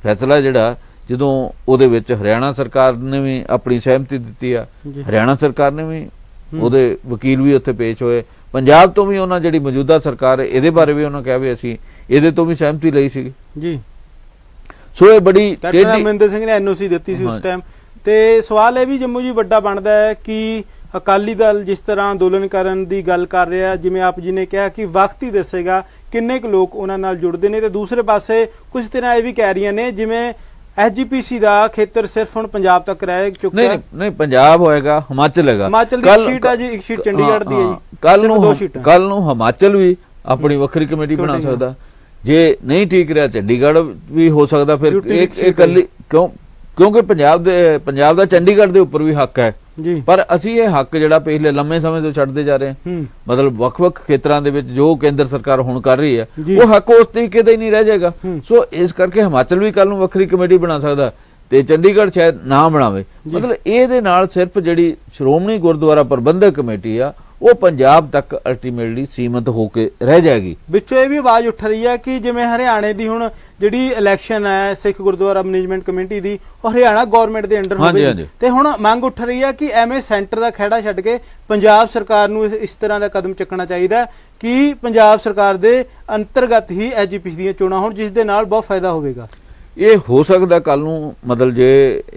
ਫੈਸਲਾ ਜਿਹੜਾ ਜਦੋਂ ਉਹਦੇ ਵਿੱਚ ਹਰਿਆਣਾ ਸਰਕਾਰ ਨੇ ਵੀ ਆਪਣੀ ਸਹਿਮਤੀ ਦਿੱਤੀ ਆ, ਹਰਿਆਣਾ ਸਰਕਾਰ ਨੇ ਵੀ, ਉਹਦੇ ਵਕੀਲ ਵੀ ਉੱਥੇ ਪੇਸ਼ ਹੋਏ, ਪੰਜਾਬ ਤੋਂ ਵੀ ਉਹਨਾਂ ਜਿਹੜੀ ਮੌਜੂਦਾ ਸਰਕਾਰ ਹੈ ਇਹਦੇ ਬਾਰੇ ਵੀ ਉਹਨਾਂ ਕਿਹਾ ਵੀ ਅਸੀਂ ਇਹਦੇ ਤੋਂ ਵੀ ਸਹਿਮਤੀ ਲਈ ਸੀਗੀ ਜੀ। ਸੋ ਇਹ ਬੜੀ ਅਮਰਿੰਦਰ ਸਿੰਘ ਨੇ ਐਨਓਸੀ ਦਿੱਤੀ ਸੀ ਉਸ ਟਾਈਮ। ਤੇ ਸਵਾਲ ਇਹ ਵੀ ਜੰਮੂ ਜੀ ਵੱਡਾ ਬਣਦਾ ਹੈ ਕਿ ਅਕਾਲੀ ਦਲ ਜਿਸ ਤਰ੍ਹਾਂ ਅੰਦੋਲਨ ਕਰਨ ਦੀ ਗੱਲ ਕਰ ਰਿਹਾ, ਜਿਵੇਂ ਆਪ ਜੀ ਨੇ ਕਿਹਾ ਕਿ ਵਕਤ ਹੀ ਦੱਸੇਗਾ ਕਿੰਨੇ ਕੁ ਲੋਕ ਉਹਨਾਂ ਨਾਲ ਜੁੜਦੇ ਨੇ। ਤੇ ਦੂਸਰੇ ਪਾਸੇ ਕੁਝ ਤਰ੍ਹਾਂ ਇਹ ਵੀ ਕਹਿ ਰਹੀਆਂ ਨੇ ਜਿਵੇਂ ਐਸਜੀਪੀਸੀ ਦਾ ਖੇਤਰ ਸਿਰਫ ਹੁਣ ਪੰਜਾਬ ਤੱਕ ਰਹਿ ਚੁੱਕਾ। ਨਹੀਂ, ਪੰਜਾਬ ਹੋਏਗਾ, ਹਿਮਾਚਲ ਹੈਗਾ। ਹਿਮਾਚਲ ਦੀ ਸੀਟ ਹੈ ਜੀ, ਇੱਕ ਸੀਟ ਚੰਡੀਗੜ੍ਹ ਦੀ ਹੈ ਜੀ। ਕੱਲ ਨੂੰ ਹਿਮਾਚਲ ਵੀ ਆਪਣੀ ਵੱਖਰੀ ਕਮੇਟੀ ਬਣਾ ਸਕਦਾ। ਜੇ ਨਹੀਂ ਠੀਕ ਰਿਹਾ ਚੰਡੀਗੜ੍ਹ ਵੀ ਹੋ ਸਕਦਾ। ਫਿਰ ਇਕੱਲੀ ਕਿਉਂਕਿ ਪੰਜਾਬ ਦਾ ਚੰਡੀਗੜ੍ਹ ਦੇ ਉੱਪਰ ਵੀ ਹੱਕ ਹੈ। ਪਰ ਅਸੀਂ ਇਹ ਹੱਕ ਜਿਹੜਾ ਪਿਛਲੇ ਲੰਮੇ ਸਮੇਂ ਤੋਂ ਛੱਡਦੇ ਜਾ ਰਹੇ ਹਾਂ, ਮਤਲਬ ਵੱਖ-ਵੱਖ ਖੇਤਰਾਂ ਦੇ ਵਿੱਚ ਜੋ ਕੇਂਦਰ ਸਰਕਾਰ ਹੁਣ ਕਰ ਰਹੀ ਹੈ ਉਹ ਹੱਕ ਉਸ ਤਰੀਕੇ ਦਾ ਹੀ ਨਹੀਂ ਰਹਿ ਜਾਏਗਾ। ਸੋ ਇਸ ਕਰਕੇ ਹਿਮਾਚਲ ਵੀ ਕੱਲ ਨੂੰ ਵੱਖਰੀ ਕਮੇਟੀ ਬਣਾ ਸਕਦਾ ਤੇ ਚੰਡੀਗੜ੍ਹ ਸ਼ਾਇਦ ਨਾ ਬਣਾਵੇ। ਮਤਲਬ ਇਹਦੇ ਨਾਲ ਸਿਰਫ ਜਿਹੜੀ ਸ਼੍ਰੋਮਣੀ ਗੁਰਦੁਆਰਾ ਪ੍ਰਬੰਧਕ ਕਮੇਟੀ ਆ ਉਹ ਪੰਜਾਬ ਤੱਕ ਅਲਟੀਮੇਟਲੀ ਸੀਮਤ ਹੋ ਕੇ ਰਹਿ ਜਾਏਗੀ। ਵਿੱਚੋਂ ਇਹ ਵੀ ਆਵਾਜ਼ ਉੱਠ ਰਹੀ ਹੈ ਕਿ ਜਿਵੇਂ ਹਰਿਆਣੇ ਦੀ ਹੁਣ ਜਿਹੜੀ ਇਲੈਕਸ਼ਨ ਹੈ ਸਿੱਖ ਗੁਰਦੁਆਰਾ ਮੈਨੇਜਮੈਂਟ ਕਮੇਟੀ ਦੀ, ਉਹ ਹਰਿਆਣਾ ਗਵਰਨਮੈਂਟ ਦੇ ਅੰਡਰ ਹੋਵੇ। ਤੇ ਹੁਣ ਮੰਗ ਉੱਠ ਰਹੀ ਹੈ ਕਿ ਐਵੇਂ ਸੈਂਟਰ ਦਾ ਖਹਿੜਾ ਛੱਡ ਕੇ ਪੰਜਾਬ ਸਰਕਾਰ ਨੂੰ ਇਸ ਤਰ੍ਹਾਂ ਦਾ ਕਦਮ ਚੱਕਣਾ ਚਾਹੀਦਾ ਕਿ ਪੰਜਾਬ ਸਰਕਾਰ ਦੇ ਅੰਤਰਗਤ ਹੀ ਐਸਜੀਪੀਸੀ ਦੀਆਂ ਚੋਣਾਂ ਹੋਣ, ਜਿਸ ਦੇ ਨਾਲ ਬਹੁਤ ਫਾਇਦਾ ਹੋਵੇਗਾ। ਇਹ ਹੋ ਸਕਦਾ ਕੱਲ ਨੂੰ, ਮਤਲਬ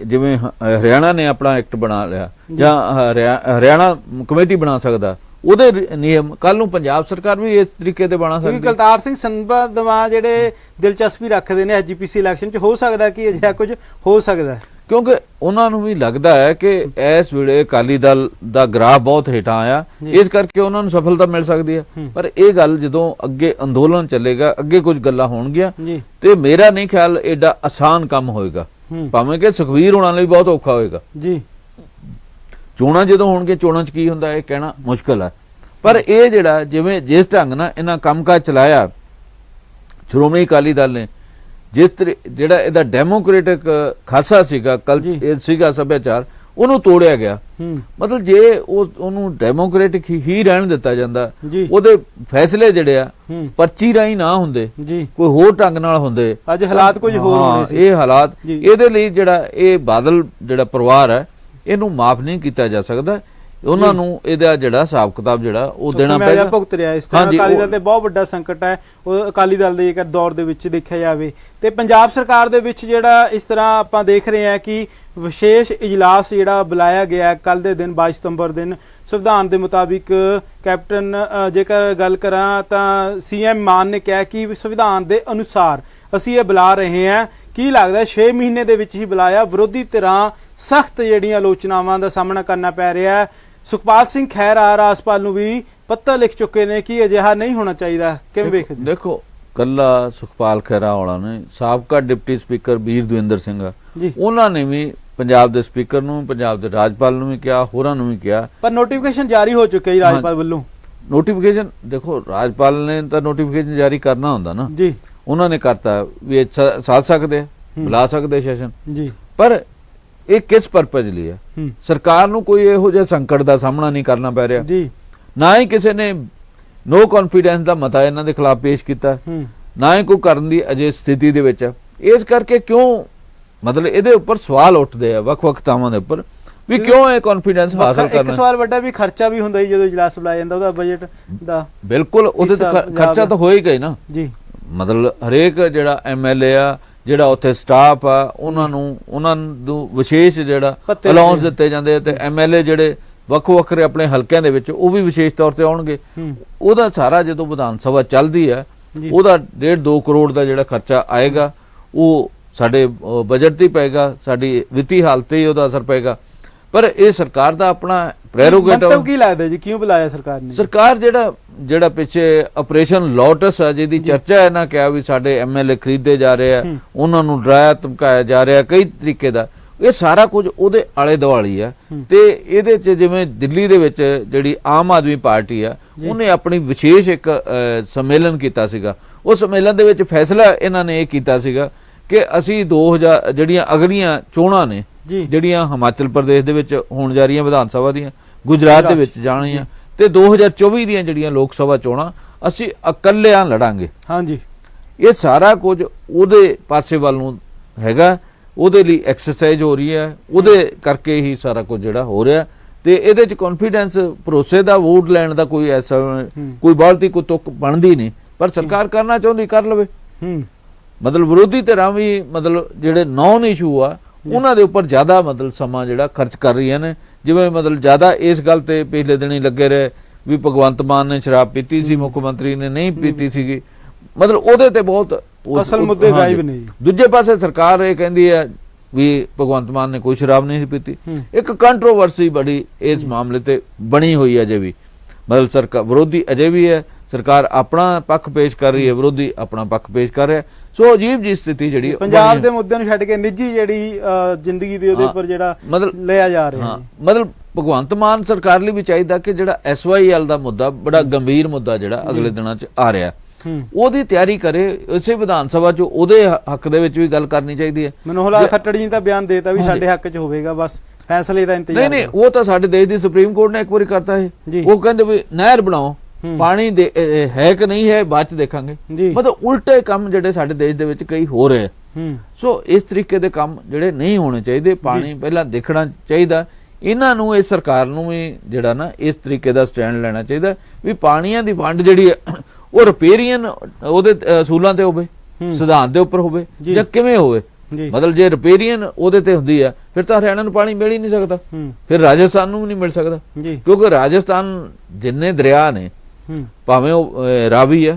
ਜਿਵੇਂ ਹਰਿਆਣਾ ਨੇ ਆਪਣਾ ਐਕਟ ਬਣਾ ਲਿਆ ਜਾਂ ਹਰਿਆਣਾ ਕਮੇਟੀ ਬਣਾ ਸਕਦਾ, ਉਹਦੇ ਨਿਯਮ ਕੱਲ ਨੂੰ ਪੰਜਾਬ ਸਰਕਾਰ ਵੀ ਇਸ ਤਰੀਕੇ ਤੇ ਬਣਾ ਸਕਦੀ। ਕੁਲਤਾਰ ਸਿੰਘ ਸੰਧਵਾ ਜਿਹੜੇ ਦਿਲਚਸਪੀ ਰੱਖਦੇ ਨੇ ਐਸਜੀਪੀਸੀ ਇਲੈਕਸ਼ਨ 'ਚ, ਹੋ ਸਕਦਾ ਕਿ ਅਜਿਹਾ ਕੁਝ ਹੋ ਸਕਦਾ ਕਿਉਂਕਿ ਉਹਨਾਂ ਨੂੰ ਵੀ ਲੱਗਦਾ ਹੈ ਕਿ ਇਸ ਵੇਲੇ ਅਕਾਲੀ ਦਲ ਦਾ ਗ੍ਰਾਫ ਬਹੁਤ ਹੇਠਾਂ ਆਇਆ, ਇਸ ਕਰਕੇ ਉਹਨਾਂ ਨੂੰ ਸਫਲਤਾ ਮਿਲ ਸਕਦੀ ਹੈ। ਪਰ ਇਹ ਗੱਲ ਜਦੋਂ ਅੱਗੇ ਅੰਦੋਲਨ ਚੱਲੇਗਾ, ਅੱਗੇ ਕੁਝ ਗੱਲਾਂ ਹੋਣਗੀਆਂ, ਤੇ ਮੇਰਾ ਨਹੀਂ ਖਿਆਲ ਐਡਾ ਆਸਾਨ ਕੰਮ ਹੋਏਗਾ, ਭਾਵੇਂ ਕਿ ਸੁਖਵੀਰ ਹੋਣਾ ਲਈ ਬਹੁਤ ਔਖਾ ਹੋਏਗਾ ਜੀ। ਚੋਣਾਂ ਜਦੋਂ ਹੋਣਗੇ, ਚੋਣਾਂ 'ਚ ਕੀ ਹੁੰਦਾ ਇਹ ਕਹਿਣਾ ਮੁਸ਼ਕਲ ਹੈ। ਪਰ ਇਹ ਜਿਹੜਾ ਜਿਵੇਂ ਜਿਸ ਢੰਗ ਨਾਲ ਇਹਨਾਂ ਕੰਮਕਾਜ ਚਲਾਇਆ ਸ਼੍ਰੋਮਣੀ ਅਕਾਲੀ ਦਲ ਨੇ, ਜਿਸ ਜਿਹੜਾ ਇਹਦਾ ਡੈਮੋਕ੍ਰੈਟਿਕ ਖਾਸਾ ਸੀਗਾ ਸੀਗਾ ਸੱਭਿਆਚਾਰ, ਉਹਨੂੰ ਤੋੜਿਆ ਗਿਆ। ਮਤਲਬ ਜੇ ਉਹਨੂੰ ਡੈਮੋਕ੍ਰੈਟਿਕ ਹੀ ਰਹਿਣ ਦਿੱਤਾ ਜਾਂਦਾ, ਉਹਦੇ ਫੈਸਲੇ ਜਿਹੜੇ ਆ ਪਰਚੀ ਰਾਹੀਂ ਨਾ ਹੁੰਦੇ, ਕੋਈ ਹੋਰ ਢੰਗ ਨਾਲ ਹੁੰਦੇ, ਅੱਜ ਹਾਲਾਤ ਕੁਝ ਹੋਰ ਹੋਣੇ ਸੀ। ਇਹ ਹਾਲਾਤ, ਇਹਦੇ ਲਈ ਜਿਹੜਾ ਇਹ ਬਾਦਲ ਜਿਹੜਾ ਪਰਿਵਾਰ ਹੈ ਇਹਨੂੰ ਮਾਫ ਨਹੀਂ ਕੀਤਾ ਜਾ ਸਕਦਾ। ਉਹਨਾਂ ਨੂੰ ਇਹਦਾ ਜਿਹੜਾ ਹਿਸਾਬ ਕਿਤਾਬ ਜਿਹੜਾ ਉਹ ਦੇਣਾ ਪਏਗਾ। ਭੁਗਤ ਰਿਹਾ ਇਸ ਟਾਈਮ ਅਕਾਲੀ ਦਲ ਤੇ ਬਹੁਤ ਵੱਡਾ ਸੰਕਟ ਹੈ ਉਹ ਅਕਾਲੀ ਦਲ ਦੇ ਜੇਕਰ ਦੌਰ ਦੇ ਵਿੱਚ ਦੇਖਿਆ ਜਾਵੇ। ਤੇ ਪੰਜਾਬ ਸਰਕਾਰ ਦੇ ਵਿੱਚ ਜਿਹੜਾ ਇਸ ਤਰ੍ਹਾਂ ਆਪਾਂ ਦੇਖ ਰਹੇ ਹਾਂ ਕਿ ਵਿਸ਼ੇਸ਼ ਇਜਲਾਸ ਜਿਹੜਾ ਬੁਲਾਇਆ ਗਿਆ ਕੱਲ ਦੇ ਦਿਨ 22 ਸਤੰਬਰ ਦਿਨ, ਸੰਵਿਧਾਨ ਦੇ ਮੁਤਾਬਿਕ ਕੈਪਟਨ ਜੇਕਰ ਗੱਲ ਕਰਾਂ ਤਾਂ ਸੀਐਮ ਮਾਨ ਨੇ ਕਿਹਾ ਕਿ ਸੰਵਿਧਾਨ ਦੇ ਅਨੁਸਾਰ ਅਸੀਂ ਇਹ ਬੁਲਾ ਰਹੇ ਹਾਂ। ਕੀ ਲੱਗਦਾ 6 ਮਹੀਨੇ ਦੇ ਵਿੱਚ ਹੀ ਬੁਲਾਇਆ, ਵਿਰੋਧੀ ਧਿਰਾਂ ਸਖਤ ਜਿਹੜੀਆਂ ਆਲੋਚਨਾਵਾਂ ਦਾ ਸਾਹਮਣਾ ਕਰਨਾ ਪੈ ਰਿਹਾ ਹੈ। ਸੁਖਪਾਲ ਸਿੰਘ ਖਹਿਰਾ ਰਾਜਪਾਲ ਨੂੰ ਵੀ ਪੱਤਰ ਲਿਖ ਚੁੱਕੇ ਨੇ ਕਿ ਅਜਿਹਾ ਨਹੀਂ ਹੋਣਾ ਚਾਹੀਦਾ। ਕਿਵੇਂ ਵੇਖਦੇ? ਦੇਖੋ, ਕੱਲਾ ਸੁਖਪਾਲ ਖਹਿਰਾ ਵਾਲਾ ਨੇ, ਸਾਬਕਾ ਡਿਪਟੀ ਸਪੀਕਰ ਬੀਰ ਦਵਿੰਦਰ ਸਿੰਘ ਉਹਨਾਂ ਨੇ ਵੀ ਪੰਜਾਬ ਦੇ ਸਪੀਕਰ ਨੂੰ, ਪੰਜਾਬ ਦੇ ਰਾਜਪਾਲ ਨੂੰ ਵੀ ਕਿਹਾ, ਹੋਰਾਂ ਨੂੰ ਵੀ ਕਿਹਾ। ਪਰ ਨੋਟੀਫਿਕੇਸ਼ਨ ਜਾਰੀ ਹੋ ਚੁੱਕਿਆ ਜੀ ਰਾਜਪਾਲ ਵੱਲੋਂ। ਨੋਟੀਫਿਕੇਸ਼ਨ ਦੇਖੋ, ਰਾਜਪਾਲ ਨੇ ਤਾਂ ਨੋਟੀਫਿਕੇਸ਼ਨ ਜਾਰੀ ਕਰਨਾ ਹੁੰਦਾ ਨਾ ਜੀ, ਉਹਨਾਂ ਨੇ ਕਰਤਾ ਵੀ ਸਾਧ ਸਕਦੇ, ਬੁਲਾ ਸਕਦੇ ਸੈਸ਼ਨ ਜੀ। ਪਰ ਇਹ ਕਿਸ ਪਰਪਸ ਲਈ ਹੈ? ਸਰਕਾਰ ਨੂੰ ਕੋਈ ਇਹੋ ਜਿਹਾ ਸੰਕਟ ਦਾ ਸਾਹਮਣਾ ਨਹੀਂ ਕਰਨਾ ਪੈ ਰਿਹਾ ਜੀ, ਨਾ ਹੀ ਕਿਸੇ ਨੇ ਨੋ ਕੌਨਫੀਡੈਂਸ ਦਾ ਮਤਾ ਇਹਨਾਂ ਦੇ ਖਿਲਾਫ ਪੇਸ਼ ਕੀਤਾ, ਨਾ ਹੀ ਕੋਈ ਕਰਨ ਦੀ ਅਜੇ ਸਥਿਤੀ ਦੇ ਵਿੱਚ। ਇਸ ਕਰਕੇ ਕਿਉਂ, ਮਤਲਬ ਇਹਦੇ ਉੱਪਰ ਸਵਾਲ ਉੱਠਦੇ ਆ ਵੱਖ-ਵੱਖ ਥਾਵਾਂ ਦੇ ਉੱਪਰ। ਵੀ ਕਿਉਂ ਇਹ ਕੌਨਫੀਡੈਂਸ ਹਾਸਲ ਇੱਕ ਕਰਨਾ। ਸਵਾਲ ਵੱਡਾ ਵੀ ਖਰਚਾ ਵੀ ਹੁੰਦਾ ਜੀ ਜਦੋਂ ਇਜਲਾਸ ਬੁਲਾਇਆ ਜਾਂਦਾ, ਉਹਦਾ ਬਜਟ ਦਾ ਬਿਲਕੁਲ ਉਹਦੇ ਤੇ ਖਰਚਾ ਤਾਂ ਹੋਏਗਾ ਹੀ ਨਾ ਜੀ। ਮਤਲਬ ਹਰੇਕ ਜਿਹੜਾ ਐਮਐਲਏ ਆ, ਜਿਹੜਾ ਉੱਥੇ ਸਟਾਫ ਆ, ਉਹਨਾਂ ਨੂੰ ਵਿਸ਼ੇਸ਼ ਜਿਹੜਾ ਅਲਾਉਂਸ ਦਿੱਤੇ ਜਾਂਦੇ ਆ, ਤੇ ਐਮਐਲਏ ਜਿਹੜੇ ਵੱਖੋ ਵੱਖਰੇ ਆਪਣੇ ਹਲਕਿਆਂ ਦੇ ਵਿੱਚ ਉਹ ਵੀ ਵਿਸ਼ੇਸ਼ ਤੌਰ ਤੇ ਆਉਣਗੇ। ਉਹਦਾ ਸਾਰਾ ਜਦੋਂ ਵਿਧਾਨ ਸਭਾ ਚੱਲਦੀ ਹੈ ਉਹਦਾ 1.5-2 ਕਰੋੜ ਦਾ ਜਿਹੜਾ ਖਰਚਾ ਆਏਗਾ ਉਹ ਸਾਡੇ ਬਜਟ ਤੇ ਪਏਗਾ, ਸਾਡੀ ਵਿੱਤੀ ਹਾਲਤ ਤੇ ਉਹਦਾ ਅਸਰ ਪਏਗਾ। ਪਰ ਇਹ ਸਰਕਾਰ ਦਾ ਆਪਣਾ ਪ੍ਰੈਰੋਗੇਟਿਵ। ਮਤਲਬ ਕੀ ਲੱਗਦਾ ਜੀ ਕਿਉਂ ਬੁਲਾਇਆ ਸਰਕਾਰ ਨੇ? ਸਰਕਾਰ ਜਿਹੜਾ ਪਿੱਛੇ ਆਪਰੇਸ਼ਨ ਲੋਟਸ ਆ, ਜਿਹਦੀ ਚਰਚਾ ਇਹਨਾਂ ਕਿਹਾ ਵੀ ਸਾਡੇ ਐਮਐਲਏ ਖਰੀਦੇ ਜਾ ਰਹੇ ਆ, ਉਹਨਾਂ ਨੂੰ ਡਰਾਇਆ ਧਮਕਾਇਆ ਜਾ ਰਿਹਾ ਕਈ ਤਰੀਕੇ ਦਾ, ਇਹ ਸਾਰਾ ਕੁਝ ਉਹਦੇ ਆਲੇ ਦੁਆਲੇ ਆ। ਤੇ ਇਹਦੇ ਚ ਜਿਵੇਂ ਦਿੱਲੀ ਦੇ ਵਿੱਚ ਜਿਹੜੀ ਆਮ ਆਦਮੀ ਪਾਰਟੀ ਆ, ਉਹਨੇ ਆਪਣੀ ਵਿਸ਼ੇਸ਼ ਇੱਕ ਸੰਮੇਲਨ ਕੀਤਾ ਸੀਗਾ। ਉਹ ਸੰਮੇਲਨ ਦੇ ਵਿੱਚ ਫੈਸਲਾ ਇਹਨਾਂ ਨੇ ਇਹ ਕੀਤਾ ਸੀਗਾ ਕਿ ਅਸੀਂ 2000 ਜਿਹੜੀਆਂ ਅਗਲੀਆਂ ਚੋਣਾਂ ਨੇ, ਜਿਹੜੀਆਂ ਹਿਮਾਚਲ ਪ੍ਰਦੇਸ਼ ਦੇ ਵਿੱਚ ਹੋਣ ਜਾ ਰਹੀਆਂ ਵਿਧਾਨ ਸਭਾ ਦੀਆਂ, ਗੁਜਰਾਤ ਦੇ ਵਿੱਚ ਜਾਣੀਆਂ, ਤੇ 2024 ਦੀਆਂ ਜਿਹੜੀਆਂ ਲੋਕ ਸਭਾ ਚੋਣਾਂ ਅਸੀਂ ਇਕੱਲਿਆਂ ਲੜਾਂਗੇ। ਹਾਂਜੀ, ਇਹ ਸਾਰਾ ਕੁਝ ਉਹਦੇ ਪਾਸੇ ਵੱਲ ਨੂੰ ਹੈਗਾ, ਉਹਦੇ ਲਈ ਐਕਸਰਸਾਈਜ਼ ਹੋ ਰਹੀ ਹੈ, ਉਹਦੇ ਕਰਕੇ ਹੀ ਸਾਰਾ ਕੁਝ ਜਿਹੜਾ ਹੋ ਰਿਹਾ। ਤੇ ਇਹਦੇ ਚ ਕੌਨਫੀਡੈਂਸ, ਭਰੋਸੇ ਦਾ ਵੋਟ ਲੈਣ ਦਾ ਕੋਈ ਐਸਾ ਕੋਈ ਬਹੁਤੀ ਕੋਈ ਤੁਕ ਬਣਦੀ ਨਹੀਂ। ਪਰ ਸਰਕਾਰ ਕਰਨਾ ਚਾਹੁੰਦੀ ਕਰ ਲਵੇ। ਮਤਲਬ ਵਿਰੋਧੀ ਧਿਰਾਂ ਵੀ ਮਤਲਬ ਜਿਹੜੇ ਨੌਨ ਇਸ਼ੂ ਆ ਉਹਨਾਂ ਦੇ ਉੱਪਰ ਜ਼ਿਆਦਾ ਮਤਲਬ ਸਮਾਂ ਜਿਹੜਾ ਖਰਚ ਕਰ ਰਹੀਆਂ ਨੇ। ਜਿਵੇਂ ਮਤਲਬ ਜ਼ਿਆਦਾ ਇਸ ਗੱਲ ਤੇ ਪਿਛਲੇ ਦਿਨੀ ਲੱਗੇ ਰਹੇ ਵੀ ਭਗਵੰਤ ਮਾਨ ਨੇ ਸ਼ਰਾਬ ਪੀਤੀ ਸੀ, ਮੁੱਖ ਮੰਤਰੀ ਨੇ ਨਹੀਂ ਪੀਤੀ ਸੀਗੀ, ਮਤਲਬ ਉਹਦੇ ਤੇ ਬਹੁਤ ਅਸਲ ਮੁੱਦੇ ਗਾਇਬ ਨੇ। ਦੂਜੇ ਪਾਸੇ ਸਰਕਾਰ ਇਹ ਕਹਿੰਦੀ ਹੈ ਵੀ ਭਗਵੰਤ ਮਾਨ ਨੇ ਕੋਈ ਸ਼ਰਾਬ ਨਹੀਂ ਪੀਤੀ। ਇੱਕ ਕੰਟਰੋਵਰਸੀ ਬੜੀ ਇਸ ਮਾਮਲੇ ਤੇ ਬਣੀ ਹੋਈ ਹੈ ਅਜੇ ਵੀ। ਮਤਲਬ ਸਰਕਾਰ ਵਿਰੋਧੀ ਅਜੇ ਵੀ ਹੈ, ਸਰਕਾਰ ਆਪਣਾ ਪੱਖ ਪੇਸ਼ ਕਰ ਰਹੀ ਹੈ, ਵਿਰੋਧੀ ਆਪਣਾ ਪੱਖ ਪੇਸ਼ ਕਰ ਰਿਹਾ। ਸੋ ਅਜੀਬ ਜੀ ਸਥਿਤੀ ਜਿਹੜੀ ਪੰਜਾਬ ਦੇ ਮੁੱਦਿਆਂ ਨੂੰ ਛੱਡ ਕੇ ਨਿੱਜੀ ਜਿਹੜੀ ਜ਼ਿੰਦਗੀ ਦੇ ਉਹਦੇ ਉੱਪਰ ਜਿਹੜਾ ਮਤਲਬ ਲਿਆ ਜਾ ਰਿਹਾ। ਮਤਲਬ ਭਗਵੰਤ ਮਾਨ ਸਰਕਾਰ ਲਈ ਵੀ ਚਾਹੀਦਾ ਕਿ ਜਿਹੜਾ SYL ਦਾ ਮੁੱਦਾ ਬੜਾ ਗੰਭੀਰ ਮੁੱਦਾ ਜਿਹੜਾ ਅਗਲੇ ਦਿਨਾਂ 'ਚ ਆ ਰਿਹਾ, ਉਹਦੀ ਤਿਆਰੀ ਕਰੇ। ਇਸੇ ਵਿਧਾਨ ਸਭਾ 'ਚ ਉਹਦੇ ਹੱਕ ਦੇ ਵਿੱਚ ਵੀ ਗੱਲ ਕਰਨੀ ਚਾਹੀਦੀ ਹੈ। ਮਨੋਹਰ ਲਾਲ ਖੱਟੜ ਜੀ ਤਾਂ ਬਿਆਨ ਦੇਤਾ ਵੀ ਸਾਡੇ ਹੱਕ 'ਚ ਹੋਵੇਗਾ, ਬਸ ਫੈਸਲੇ ਦਾ ਇੰਤਜ਼ਾਰ। ਨਹੀਂ, ਉਹ ਤਾਂ ਸਾਡੇ ਦੇਸ਼ ਦੀ ਸੁਪਰੀਮ ਕੋਰਟ ਨੇ ਇੱਕ ਵਾਰੀ ਕਰਤਾ ਹੈ। ਉਹ ਕਹਿੰਦੇ ਵੀ ਨਹਿਰ ਬਣਾਓ, ਪਾਣੀ ਦੇ ਹੈ ਕਿ ਨਹੀਂ ਹੈ ਬਾਅਦ ਚ ਦੇਖਾਂਗੇ। ਮਤਲਬ ਉਲਟੇ ਕੰਮ ਜਿਹੜੇ ਸਾਡੇ ਦੇਸ਼ ਦੇ ਵਿੱਚ ਕਈ ਹੋ ਰਹੇ। ਸੋ ਇਸ ਤਰੀਕੇ ਦੇ ਕੰਮ ਜਿਹੜੇ ਨਹੀਂ ਹੋਣੇ ਚਾਹੀਦੇ। ਪਾਣੀ ਪਹਿਲਾਂ ਦੇਖਣਾ ਚਾਹੀਦਾ। ਇਹਨਾਂ ਨੂੰ, ਇਸ ਸਰਕਾਰ ਨੂੰ ਵੀ ਜਿਹੜਾ ਨਾ ਇਸ ਤਰੀਕੇ ਦਾ ਸਟੈਂਡ ਲੈਣਾ ਚਾਹੀਦਾ ਵੀ ਪਾਣੀਆਂ ਦੀ ਵੰਡ ਜਿਹੜੀ ਹੈ ਉਹ ਰਿਪੇਰੀਅਨ ਉਹਦੇ ਅਸੂਲਾਂ ਤੇ ਹੋਵੇ, ਸਿਧਾਂਤ ਦੇ ਉੱਪਰ ਹੋਵੇ, ਜਾਂ ਕਿਵੇਂ ਹੋਵੇ। ਮਤਲਬ ਜੇ ਰਿਪੇਰੀਅਨ ਉਹਦੇ ਤੇ ਹੁੰਦੀ ਆ ਫਿਰ ਤਾਂ ਹਰਿਆਣਾ ਨੂੰ ਪਾਣੀ ਮਿਲ ਹੀ ਨਹੀਂ ਸਕਦਾ, ਫਿਰ ਰਾਜਸਥਾਨ ਨੂੰ ਵੀ ਨਹੀਂ ਮਿਲ ਸਕਦਾ। ਕਿਉਂਕਿ ਰਾਜਸਥਾਨ ਜਿੰਨੇ ਦਰਿਆ ਨੇ, ਭਾਵੇਂ ਉਹ ਰਾਵੀ ਆ,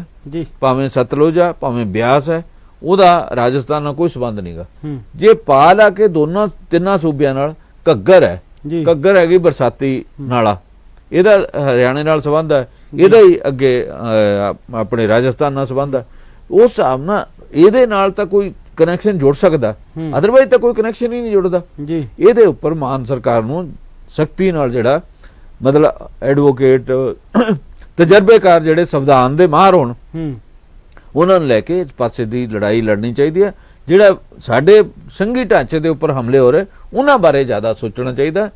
ਭਾਵੇਂ ਸਤਲੁਜ ਆ, ਭਾਵੇਂ ਬਿਆਸ ਹੈ, ਉਹਦਾ ਰਾਜਸਥਾਨ ਨਾਲ ਕੋਈ ਸੰਬੰਧ ਨਹੀਂਗਾ। ਜੇ ਪਾ ਲਾ ਕੇ ਤਿੰਨਾਂ ਸੂਬਿਆਂ ਨਾਲ ਘੱਗਰ ਹੈ, ਘੱਗਰ ਹੈਗੀ ਬਰਸਾਤੀ ਨਾਲਾ, ਇਹਦਾ ਹਰਿਆਣੇ ਨਾਲ ਸੰਬੰਧ ਹੈ, ਇਹਦਾ ਹੀ ਅੱਗੇ ਆਪਣੇ ਰਾਜਸਥਾਨ ਨਾਲ ਸੰਬੰਧ ਹੈ। ਉਸ ਹਿਸਾਬ ਨਾਲ ਇਹਦੇ ਨਾਲ ਤਾਂ ਕੋਈ ਕਨੈਕਸ਼ਨ ਜੁੜ ਸਕਦਾ, ਅਦਰਵਾਈਜ਼ ਤਾਂ ਕੋਈ ਕਨੈਕਸ਼ਨ ਹੀ ਨਹੀਂ ਜੁੜਦਾ। ਇਹਦੇ ਉੱਪਰ ਮਾਨ ਸਰਕਾਰ ਨੂੰ ਸਖਤੀ ਨਾਲ ਜਿਹੜਾ ਮਤਲਬ ਐਡਵੋਕੇਟ, ਤਜਰਬੇਕਾਰ ਜਿਹੜੇ ਸੰਵਿਧਾਨ ਦੇ ਮਾਹਰ ਹੋਣ, ਉਹਨਾਂ ਨੂੰ ਲੈ ਕੇ ਇਸ ਪਾਸੇ ਦੀ ਲੜਾਈ ਲੜਨੀ ਚਾਹੀਦੀ ਹੈ। ਜਿਹੜਾ ਸਾਡੇ ਸੰਘੀ ਢਾਂਚੇ ਦੇ ਉੱਪਰ ਹਮਲੇ ਹੋ ਰਹੇ ਉਹਨਾਂ ਬਾਰੇ ਜ਼ਿਆਦਾ ਸੋਚਣਾ ਚਾਹੀਦਾ।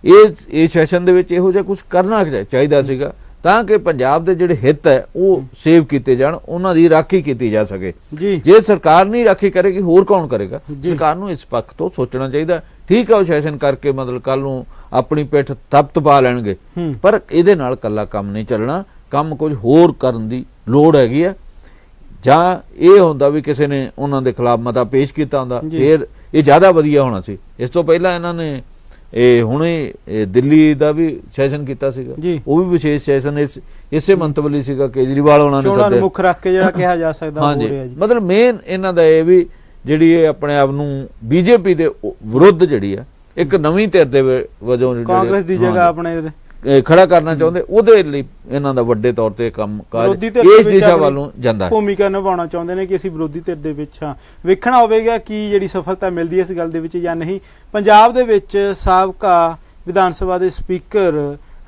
ਇਹ ਸੈਸ਼ਨ ਦੇ ਵਿੱਚ ਇਹੋ ਜਿਹਾ ਕੁਝ ਕਰਨਾ ਚਾਹੀਦਾ ਸੀਗਾ ਤਾਂ ਕਿ ਪੰਜਾਬ ਦੇ ਜਿਹੜੇ ਹਿੱਤ ਹੈ ਉਹ ਸੇਵ ਕੀਤੇ ਜਾਣ, ਉਹਨਾਂ ਦੀ ਰਾਖੀ ਕੀਤੀ ਜਾ ਸਕੇ। ਜੇ ਸਰਕਾਰ ਨਹੀਂ ਰਾਖੀ ਕਰੇਗੀ ਹੋਰ ਕੌਣ ਕਰੇਗਾ? ਸਰਕਾਰ ਨੂੰ ਇਸ ਪੱਖ ਤੋਂ ਸੋਚਣਾ ਚਾਹੀਦਾ। ਠੀਕ ਹੈ, ਉਹ ਸੈਸ਼ਨ ਕਰਕੇ ਮਤਲਬ ਕੱਲ ਨੂੰ ਆਪਣੀ ਪਿੱਠ ਤਪਤ ਪਾ ਲੈਣਗੇ, ਪਰ ਇਹਦੇ ਨਾਲ ਕੱਲਾ ਕੰਮ ਨਹੀਂ ਚੱਲਣਾ। ਕੰਮ ਕੁਝ ਹੋਰ ਕਰਨ ਦੀ ਲੋੜ ਹੈਗੀ ਆ। ਜਾਂ ਇਹ ਹੁੰਦਾ ਵੀ ਕਿਸੇ ਨੇ ਉਹਨਾਂ ਦੇ ਖਿਲਾਫ ਮਤਾ ਪੇਸ਼ ਕੀਤਾ ਹੁੰਦਾ, ਫਿਰ ਇਹ ਜ਼ਿਆਦਾ ਵਧੀਆ ਹੋਣਾ ਸੀ। ਇਸ ਤੋਂ ਪਹਿਲਾਂ ਇਹਨਾਂ ਨੇ ਇਹ ਹੁਣੇ ਦਿੱਲੀ ਦਾ ਵੀ ਸੈਸ਼ਨ ਕੀਤਾ ਸੀਗਾ, ਉਹ ਵੀ ਵਿਸ਼ੇਸ਼ ਸੈਸ਼ਨ ਇਸੇ ਮੰਤਵ ਲਈ ਸੀਗਾ। ਕੇਜਰੀਵਾਲ ਉਹਨਾਂ ਨੇ ਸੱਦੇ ਮੁੱਖ ਰੱਖ ਕੇ ਜਿਹੜਾ ਕਿਹਾ ਜਾ ਸਕਦਾ। ਹਾਂਜੀ, ਮਤਲਬ ਮੇਨ ਇਹਨਾਂ ਦਾ ਇਹ ਵੀ ਜਿਹੜੀ ਇਹ ਆਪਣੇ ਆਪ ਨੂੰ BJP ਦੇ ਵਿਰੁੱਧ ਜਿਹੜੀ ਆ ਇੱਕ ਨਵੀਂ ਧਿਰ ਦੇ ਵਜੋਂ ਕਾਂਗਰਸ ਦੀ ਜਗ੍ਹਾ ਆਪਣੇ ਖੜਾ ਕਰਨਾ ਚਾਹੁੰਦੇ, ਉਹਦੇ ਲਈ ਇਹਨਾਂ ਦਾ ਵੱਡੇ ਤੌਰ ਤੇ ਕੰਮ ਕਾਜ ਇਸ ਦਿਸ਼ਾ ਵੱਲ ਨੂੰ ਜਾਂਦਾ, ਭੂਮਿਕਾ ਨਿਭਾਉਣਾ ਚਾਹੁੰਦੇ ਨੇ ਕਿ ਅਸੀਂ ਵਿਰੋਧੀ ਧਿਰ ਦੇ ਵਿੱਚ ਹਾਂ। ਵੇਖਣਾ ਹੋਵੇਗਾ ਕਿ ਜਿਹੜੀ ਸਫਲਤਾ ਮਿਲਦੀ ਹੈ ਇਸ ਗੱਲ ਦੇ ਵਿੱਚ ਜਾਂ ਨਹੀਂ। ਪੰਜਾਬ ਦੇ ਵਿੱਚ ਸਾਬਕਾ ਵਿਧਾਨ ਸਭਾ ਦੇ ਸਪੀਕਰ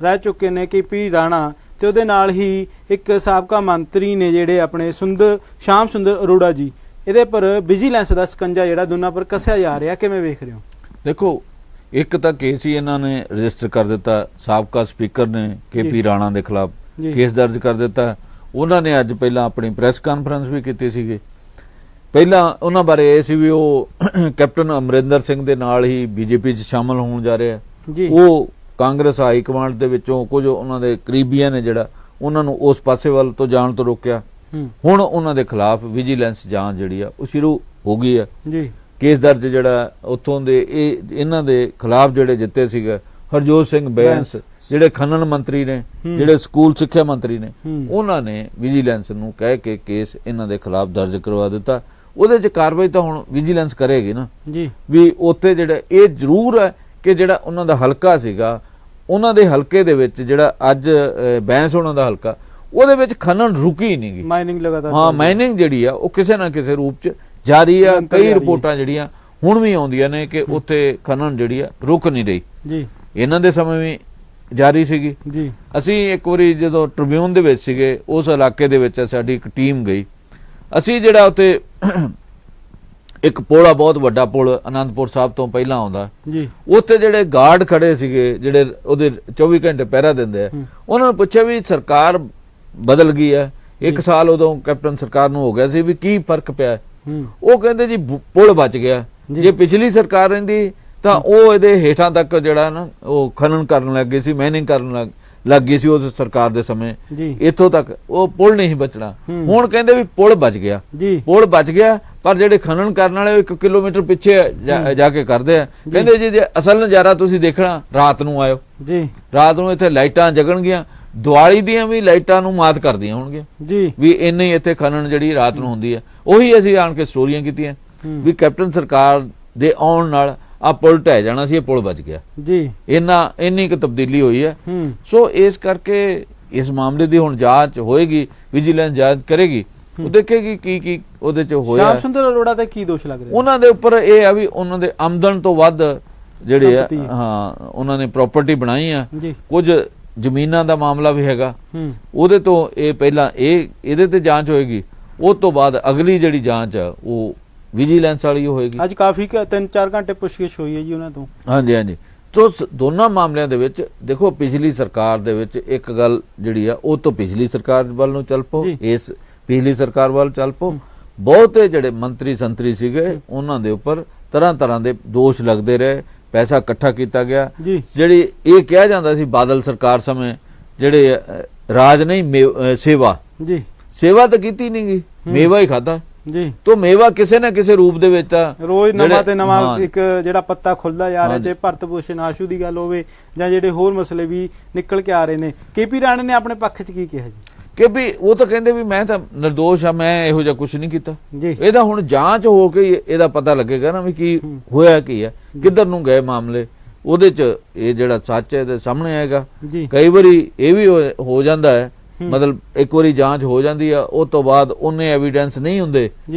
ਰਹਿ ਚੁੱਕੇ ਨੇ KP ਰਾਣਾ, ਤੇ ਉਹਦੇ ਨਾਲ ਹੀ ਇੱਕ ਸਾਬਕਾ ਮੰਤਰੀ ਨੇ ਜਿਹੜੇ ਆਪਣੇ ਸ਼ਾਮ ਸੁੰਦਰ ਅਰੋੜਾ ਜੀ। ਇਹਦੇ ਪਰ ਵਿਜੀਲੈਂਸ ਦਾ ਸਕੰਜਾ ਜਿਹੜਾ ਦੋਨਾਂ ਪਰ ਕੱਸਿਆ ਜਾ ਰਿਹਾ, ਕਿਵੇਂ ਵੇਖ ਰਹੇ ਹੋ? ਦੇਖੋ, ਇੱਕ ਤਾਂ ਕੇਸ ਹੀ ਇਹਨਾਂ ਨੇ ਰਜਿਸਟਰ ਕਰ ਦਿੱਤਾ, ਸਾਬਕਾ ਸਪੀਕਰ ਨੇ KP ਰਾਣਾ ਦੇ ਖਿਲਾਫ ਕੇਸ ਦਰਜ ਕਰ ਦਿੱਤਾ। ਉਹਨਾਂ ਨੇ ਅੱਜ ਪਹਿਲਾਂ ਆਪਣੀ ਪ੍ਰੈਸ ਕਾਨਫਰੰਸ ਵੀ ਕੀਤੀ ਸੀਗੀ। ਪਹਿਲਾਂ ਉਹਨਾਂ ਬਾਰੇ ਇਹ ਸੀ ਵੀ ਉਹ ਕੈਪਟਨ ਅਮਰਿੰਦਰ ਸਿੰਘ ਦੇ ਨਾਲ ਹੀ BJP 'ਚ ਸ਼ਾਮਲ ਹੋਣ ਜਾ ਰਿਹਾ। ਜੀ। ਉਹ ਕਾਂਗਰਸ ਹਾਈ ਕਮਾਂਡ ਦੇ ਵਿੱਚੋਂ ਕੁਝ ਉਹਨਾਂ ਦੇ ਕਰੀਬੀਆਂ ਨੇ ਜਿਹੜਾ ਉਹਨਾਂ ਨੂੰ ਉਸ ਪਾਸੇ ਵੱਲ ਤੋਂ ਜਾਣ ਤੋਂ ਰੋਕਿਆ। ਹੁਣ ਉਹਨਾਂ ਦੇ ਖਿਲਾਫ ਵਿਜੀਲੈਂਸ ਜਾਂਚ ਜਿਹੜੀ ਆ ਉਹ ਸ਼ੁਰੂ ਹੋ ਗਈ ਆ ਜੀ। ਕੇਸ ਦਰਜ ਜਿਹੜਾ ਉੱਥੋਂ ਦੇ ਇਹਨਾਂ ਦੇ ਖਿਲਾਫ ਜਿਹੜੇ ਜਿੱਤੇ ਸੀਗੇ ਹਰਜੋਤ ਸਿੰਘ ਬੈਂਸ ਜਿਹੜੇ ਖਨਨ ਮੰਤਰੀ ਨੇ, ਜਿਹੜੇ ਸਕੂਲ ਸਿੱਖਿਆ ਮੰਤਰੀ ਨੇ, ਉਹਨਾਂ ਨੇ ਵਿਜੀਲੈਂਸ ਨੂੰ ਕਹਿ ਕੇ ਕੇਸ ਇਹਨਾਂ ਦੇ ਖਿਲਾਫ ਦਰਜ ਕਰਵਾ ਦਿੱਤਾ। ਉਹਦੇ 'ਚ ਕਾਰਵਾਈ ਤਾਂ ਹੁਣ ਵਿਜੀਲੈਂਸ ਕਰੇਗੀ ਨਾ ਜੀ, ਵੀ ਉੱਥੇ ਜਿਹੜਾ ਇਹ ਜ਼ਰੂਰ ਹੈ ਕਿ ਜਿਹੜਾ ਉਹਨਾਂ ਦਾ ਹਲਕਾ ਸੀਗਾ, ਉਹਨਾਂ ਦੇ ਹਲਕੇ ਦੇ ਵਿੱਚ ਜਿਹੜਾ ਅੱਜ ਬੈਂਸ ਉਹਨਾਂ ਦਾ ਹਲਕਾ, ਉਹਦੇ ਵਿੱਚ ਖਨਨ ਰੁਕੀ ਨਹੀਂ ਗਈ, ਮਾਈਨਿੰਗ ਲਗਾਤਾਰ। ਹਾਂ, ਮਾਈਨਿੰਗ ਜਿਹੜੀ ਆ ਉਹ ਕਿਸੇ ਨਾ ਕਿਸੇ ਰੂਪ 'ਚ ਜਾਰੀ ਆ। ਕਈ ਰਿਪੋਰਟਾਂ ਜਿਹੜੀਆਂ ਹੁਣ ਵੀ ਆਉਂਦੀਆਂ ਨੇ ਕਿ ਉੱਥੇ ਖਨਨ ਜਿਹੜੀ ਆ ਰੁਕ ਨਹੀਂ ਰਹੀ ਜੀ, ਇਹਨਾਂ ਦੇ ਸਮੇਂ ਵੀ ਜਾਰੀ ਸੀਗੀ ਜੀ। ਅਸੀਂ ਇੱਕ ਵਾਰੀ ਜਦੋਂ ਟ੍ਰਿਬਿਊਨ ਦੇ ਵਿੱਚ ਸੀਗੇ ਉਸ ਇਲਾਕੇ ਦੇ ਵਿੱਚ ਸਾਡੀ ਇੱਕ ਟੀਮ ਗਈ। ਅਸੀਂ ਜਿਹੜਾ ਉੱਥੇ ਇੱਕ ਪੁਲ ਆ, ਬਹੁਤ ਵੱਡਾ ਪੁਲ ਅਨੰਦਪੁਰ ਸਾਹਿਬ ਤੋਂ ਪਹਿਲਾਂ ਆਉਂਦਾ ਜੀ, ਉੱਥੇ ਜਿਹੜੇ ਗਾਰਡ ਖੜੇ ਸੀਗੇ ਜਿਹੜੇ ਉਹਦੇ 24 ਘੰਟੇ ਪਹਿਰਾ ਦਿੰਦੇ ਆ, ਉਹਨਾਂ ਨੂੰ ਪੁੱਛਿਆ ਵੀ ਸਰਕਾਰ ਬਦਲ ਗਈ ਹੈ, 1 ਸਾਲ ਉਦੋਂ ਕੈਪਟਨ ਸਰਕਾਰ ਨੂੰ ਹੋ ਗਿਆ ਸੀ, ਵੀ ਕੀ ਫਰਕ ਪਿਆ? ਉਹ ਕਹਿੰਦੇ ਜੀ ਪੁਲ ਬਚ ਗਿਆ, ਜੇ ਪਿਛਲੀ ਸਰਕਾਰ ਰਹਿੰਦੀ ਤਾਂ ਉਹ ਇਹਦੇ ਹੇਠਾਂ ਤੱਕ ਜਿਹੜਾ ਨਾ ਉਹ ਖਨਨ ਕਰਨ ਲੱਗ ਗਏ ਸੀ, ਮਾਈਨਿੰਗ ਕਰਨ ਲੱਗ ਗਈ ਸੀ ਉਸ ਸਰਕਾਰ ਦੇ ਸਮੇਂ, ਇੱਥੋਂ ਤੱਕ ਉਹ ਪੁਲ ਨਹੀਂ ਬਚਣਾ। ਹੁਣ ਕਹਿੰਦੇ ਵੀ ਪੁਲ ਬਚ ਗਿਆ, ਪੁਲ ਬਚ ਗਿਆ, ਪਰ ਜਿਹੜੇ ਖਨਨ ਕਰਨ ਵਾਲੇ 1 ਕਿਲੋਮੀਟਰ ਪਿੱਛੇ ਜਾ ਕੇ ਕਰਦੇ ਆ। ਕਹਿੰਦੇ ਜੀ ਜੇ ਅਸਲ ਨਜ਼ਾਰਾ ਤੁਸੀਂ ਦੇਖਣਾ ਰਾਤ ਨੂੰ ਆਇਓ ਜੀ, ਰਾਤ ਨੂੰ ਇੱਥੇ ਲਾਈਟਾਂ ਜਗਣਗੀਆਂ, ਦੀਵਾਲੀ ਦੀਆਂ ਵੀ ਲਾਈਟਾਂ ਨੂੰ ਮਾਤ ਕਰਦੀਆਂ ਹੋਣਗੀਆਂ ਜੀ, ਵੀ ਇੰਨੀ ਇੱਥੇ ਖਨਨ ਜਿਹੜੀ ਰਾਤ ਨੂੰ ਹੁੰਦੀ ਹੈ। ਉਹੀ ਅਸੀਂ ਆਣ ਕੇ ਸਟੋਰੀਆਂ ਕੀਤੀਆਂ ਵੀ ਕੈਪਟਨ ਸਰਕਾਰ ਦੇ ਆਉਣ ਨਾਲ ਆ ਪੁਲ ਢਹਿ ਜਾਣਾ ਸੀ, ਇਹ ਪੁਲ ਬਚ ਗਿਆ ਜੀ, ਇੰਨੀ ਕੁ ਤਬਦੀਲੀ ਹੋਈ ਹੈ। ਸੋ ਇਸ ਕਰਕੇ ਇਸ ਮਾਮਲੇ ਦੀ ਹੁਣ ਜਾਂਚ ਹੋਏਗੀ, ਵਿਜੀਲੈਂਸ ਜਾਂਚ ਕਰੇਗੀ, ਉਹ ਦੇਖੇਗੀ ਕੀ ਉਹਦੇ ਚ ਹੋਇਆ। ਸ਼ਾਮ ਸੁੰਦਰ ਅਰੋੜਾ ਤੇ ਕੀ ਦੋਸ਼ ਲੱਗ ਰਿਹਾ ਉਹਨਾਂ ਦੇ ਉੱਪਰ? ਇਹ ਆ ਵੀ ਉਹਨਾਂ ਦੇ ਆਮਦਨ ਤੋਂ ਵੱਧ ਜਿਹੜੇ ਆ, ਹਾਂ, ਉਹਨਾਂ ਨੇ ਪ੍ਰਾਪਰਟੀ ਬਣਾਈ ਆ, ਕੁਝ ਜ਼ਮੀਨਾਂ ਦਾ ਮਾਮਲਾ ਵੀ ਹੈਗਾ, ਉਹਦੇ ਤੋਂ ਇਹ ਪਹਿਲਾਂ ਇਹਦੇ ਤੇ ਜਾਂਚ ਹੋਏਗੀ, ਉਸ ਤੋਂ ਬਾਅਦ ਅਗਲੀ ਜਿਹੜੀ ਜਾਂਚ ਆ ਉਹ ਵਿਜੀਲੈਂਸ ਵਾਲੀ ਹੋਏਗੀ। ਅੱਜ ਕਾਫੀ 3-4 ਘੰਟੇ ਪੁੱਛਗਿੱਛ ਹੋਈ ਹੈ ਜੀ ਉਹਨਾਂ ਤੋਂ। ਹਾਂਜੀ। ਤੋ ਦੋਨਾਂ ਮਾਮਲਿਆਂ ਦੇ ਵਿੱਚ ਦੇਖੋ, ਪਿਛਲੀ ਸਰਕਾਰ ਦੇ ਵਿੱਚ ਇੱਕ ਗੱਲ ਜਿਹੜੀ ਆ ਉਹ ਤੋਂ ਪਿਛਲੀ ਸਰਕਾਰ ਵੱਲ ਨੂੰ ਚੱਲ ਪੋ, ਇਸ ਪਿਛਲੀ ਸਰਕਾਰ ਵੱਲ ਚੱਲ ਪੋ, ਬਹੁਤੇ ਜਿਹੜੇ ਮੰਤਰੀ ਸੰਤਰੀ ਸੀਗੇ ਉਹਨਾਂ ਦੇ ਉੱਪਰ ਤਰ੍ਹਾਂ ਦੇ ਦੋਸ਼ ਲੱਗਦੇ ਰਹੇ, ਪੈਸਾ ਇਕੱਠਾ ਕੀਤਾ ਗਿਆ। ਜਿਹੜੀ ਇਹ ਕਿਹਾ ਜਾਂਦਾ ਸੀ ਬਾਦਲ ਸਰਕਾਰ ਸਮੇਂ ਜਿਹੜੇ ਰਾਜ ਨਹੀਂ ਸੇਵਾ ਤਾਂ ਕੀਤੀ ਨਹੀਂ ਗਈ, ਮੇਵਾ ਹੀ ਖਾਦਾ ਜੀ। ਤੋ ਮੇਵਾ ਕਿਸੇ ਨਾ ਕਿਸੇ ਰੂਪ ਦੇ ਵਿੱਚ ਤਾਂ ਰੋਜ਼ ਨਵਾਂ ਤੇ ਨਵਾਂ ਇੱਕ ਜਿਹੜਾ ਪੱਤਾ ਖੁੱਲਦਾ ਜਾ ਰਿਹਾ, ਚਾਹੇ ਭਰਤ ਭੂਸ਼ਣ ਆਸ਼ੂ ਦੀ ਗੱਲ ਹੋਵੇ ਜਾਂ ਜਿਹੜੇ ਹੋਰ ਮਸਲੇ ਵੀ ਨਿਕਲ ਕੇ ਆ ਰਹੇ ਨੇ। ਕੇਪੀ ਰਾਣੇ ਨੇ ਆਪਣੇ ਪੱਖ 'ਚ ਕੀ ਕਿਹਾ ਜੀ? ਕਿ ਵੀ ਉਹ ਤਾਂ ਕਹਿੰਦੇ ਵੀ ਮੈਂ ਤਾਂ ਨਿਰਦੋਸ਼ ਆ, ਮੈਂ ਇਹੋ ਜਿਹਾ ਕੁਝ ਨਹੀਂ ਕੀਤਾ। ਇਹਦਾ ਹੁਣ ਜਾਂਚ ਹੋ ਕੇ ਇਹਦਾ ਪਤਾ ਲੱਗੇਗਾ ਨਾ ਵੀ ਕੀ ਹੋਇਆ, ਕੀ ਹੈ, ਕਿੱਧਰ ਨੂੰ ਗਏ ਮਾਮਲੇ, ਉਹਦੇ 'ਚ ਇਹ ਜਿਹੜਾ ਸੱਚ ਹੈ ਇਹਦੇ ਸਾਹਮਣੇ ਆਏਗਾ। ਕਈ ਵਾਰੀ ਇਹ ਵੀ ਹੋ ਜਾਂਦਾ ਹੈ, ਮਤਲਬ ਇੱਕ ਵਾਰੀ ਜਾਂਚ ਹੋ ਜਾਂਦੀ ਆ, ਉਸ ਤੋਂ ਬਾਅਦ ਉਹਨੇ ਐਵੀਡੈਂਸ ਨਹੀਂ ਹੁੰਦੇ,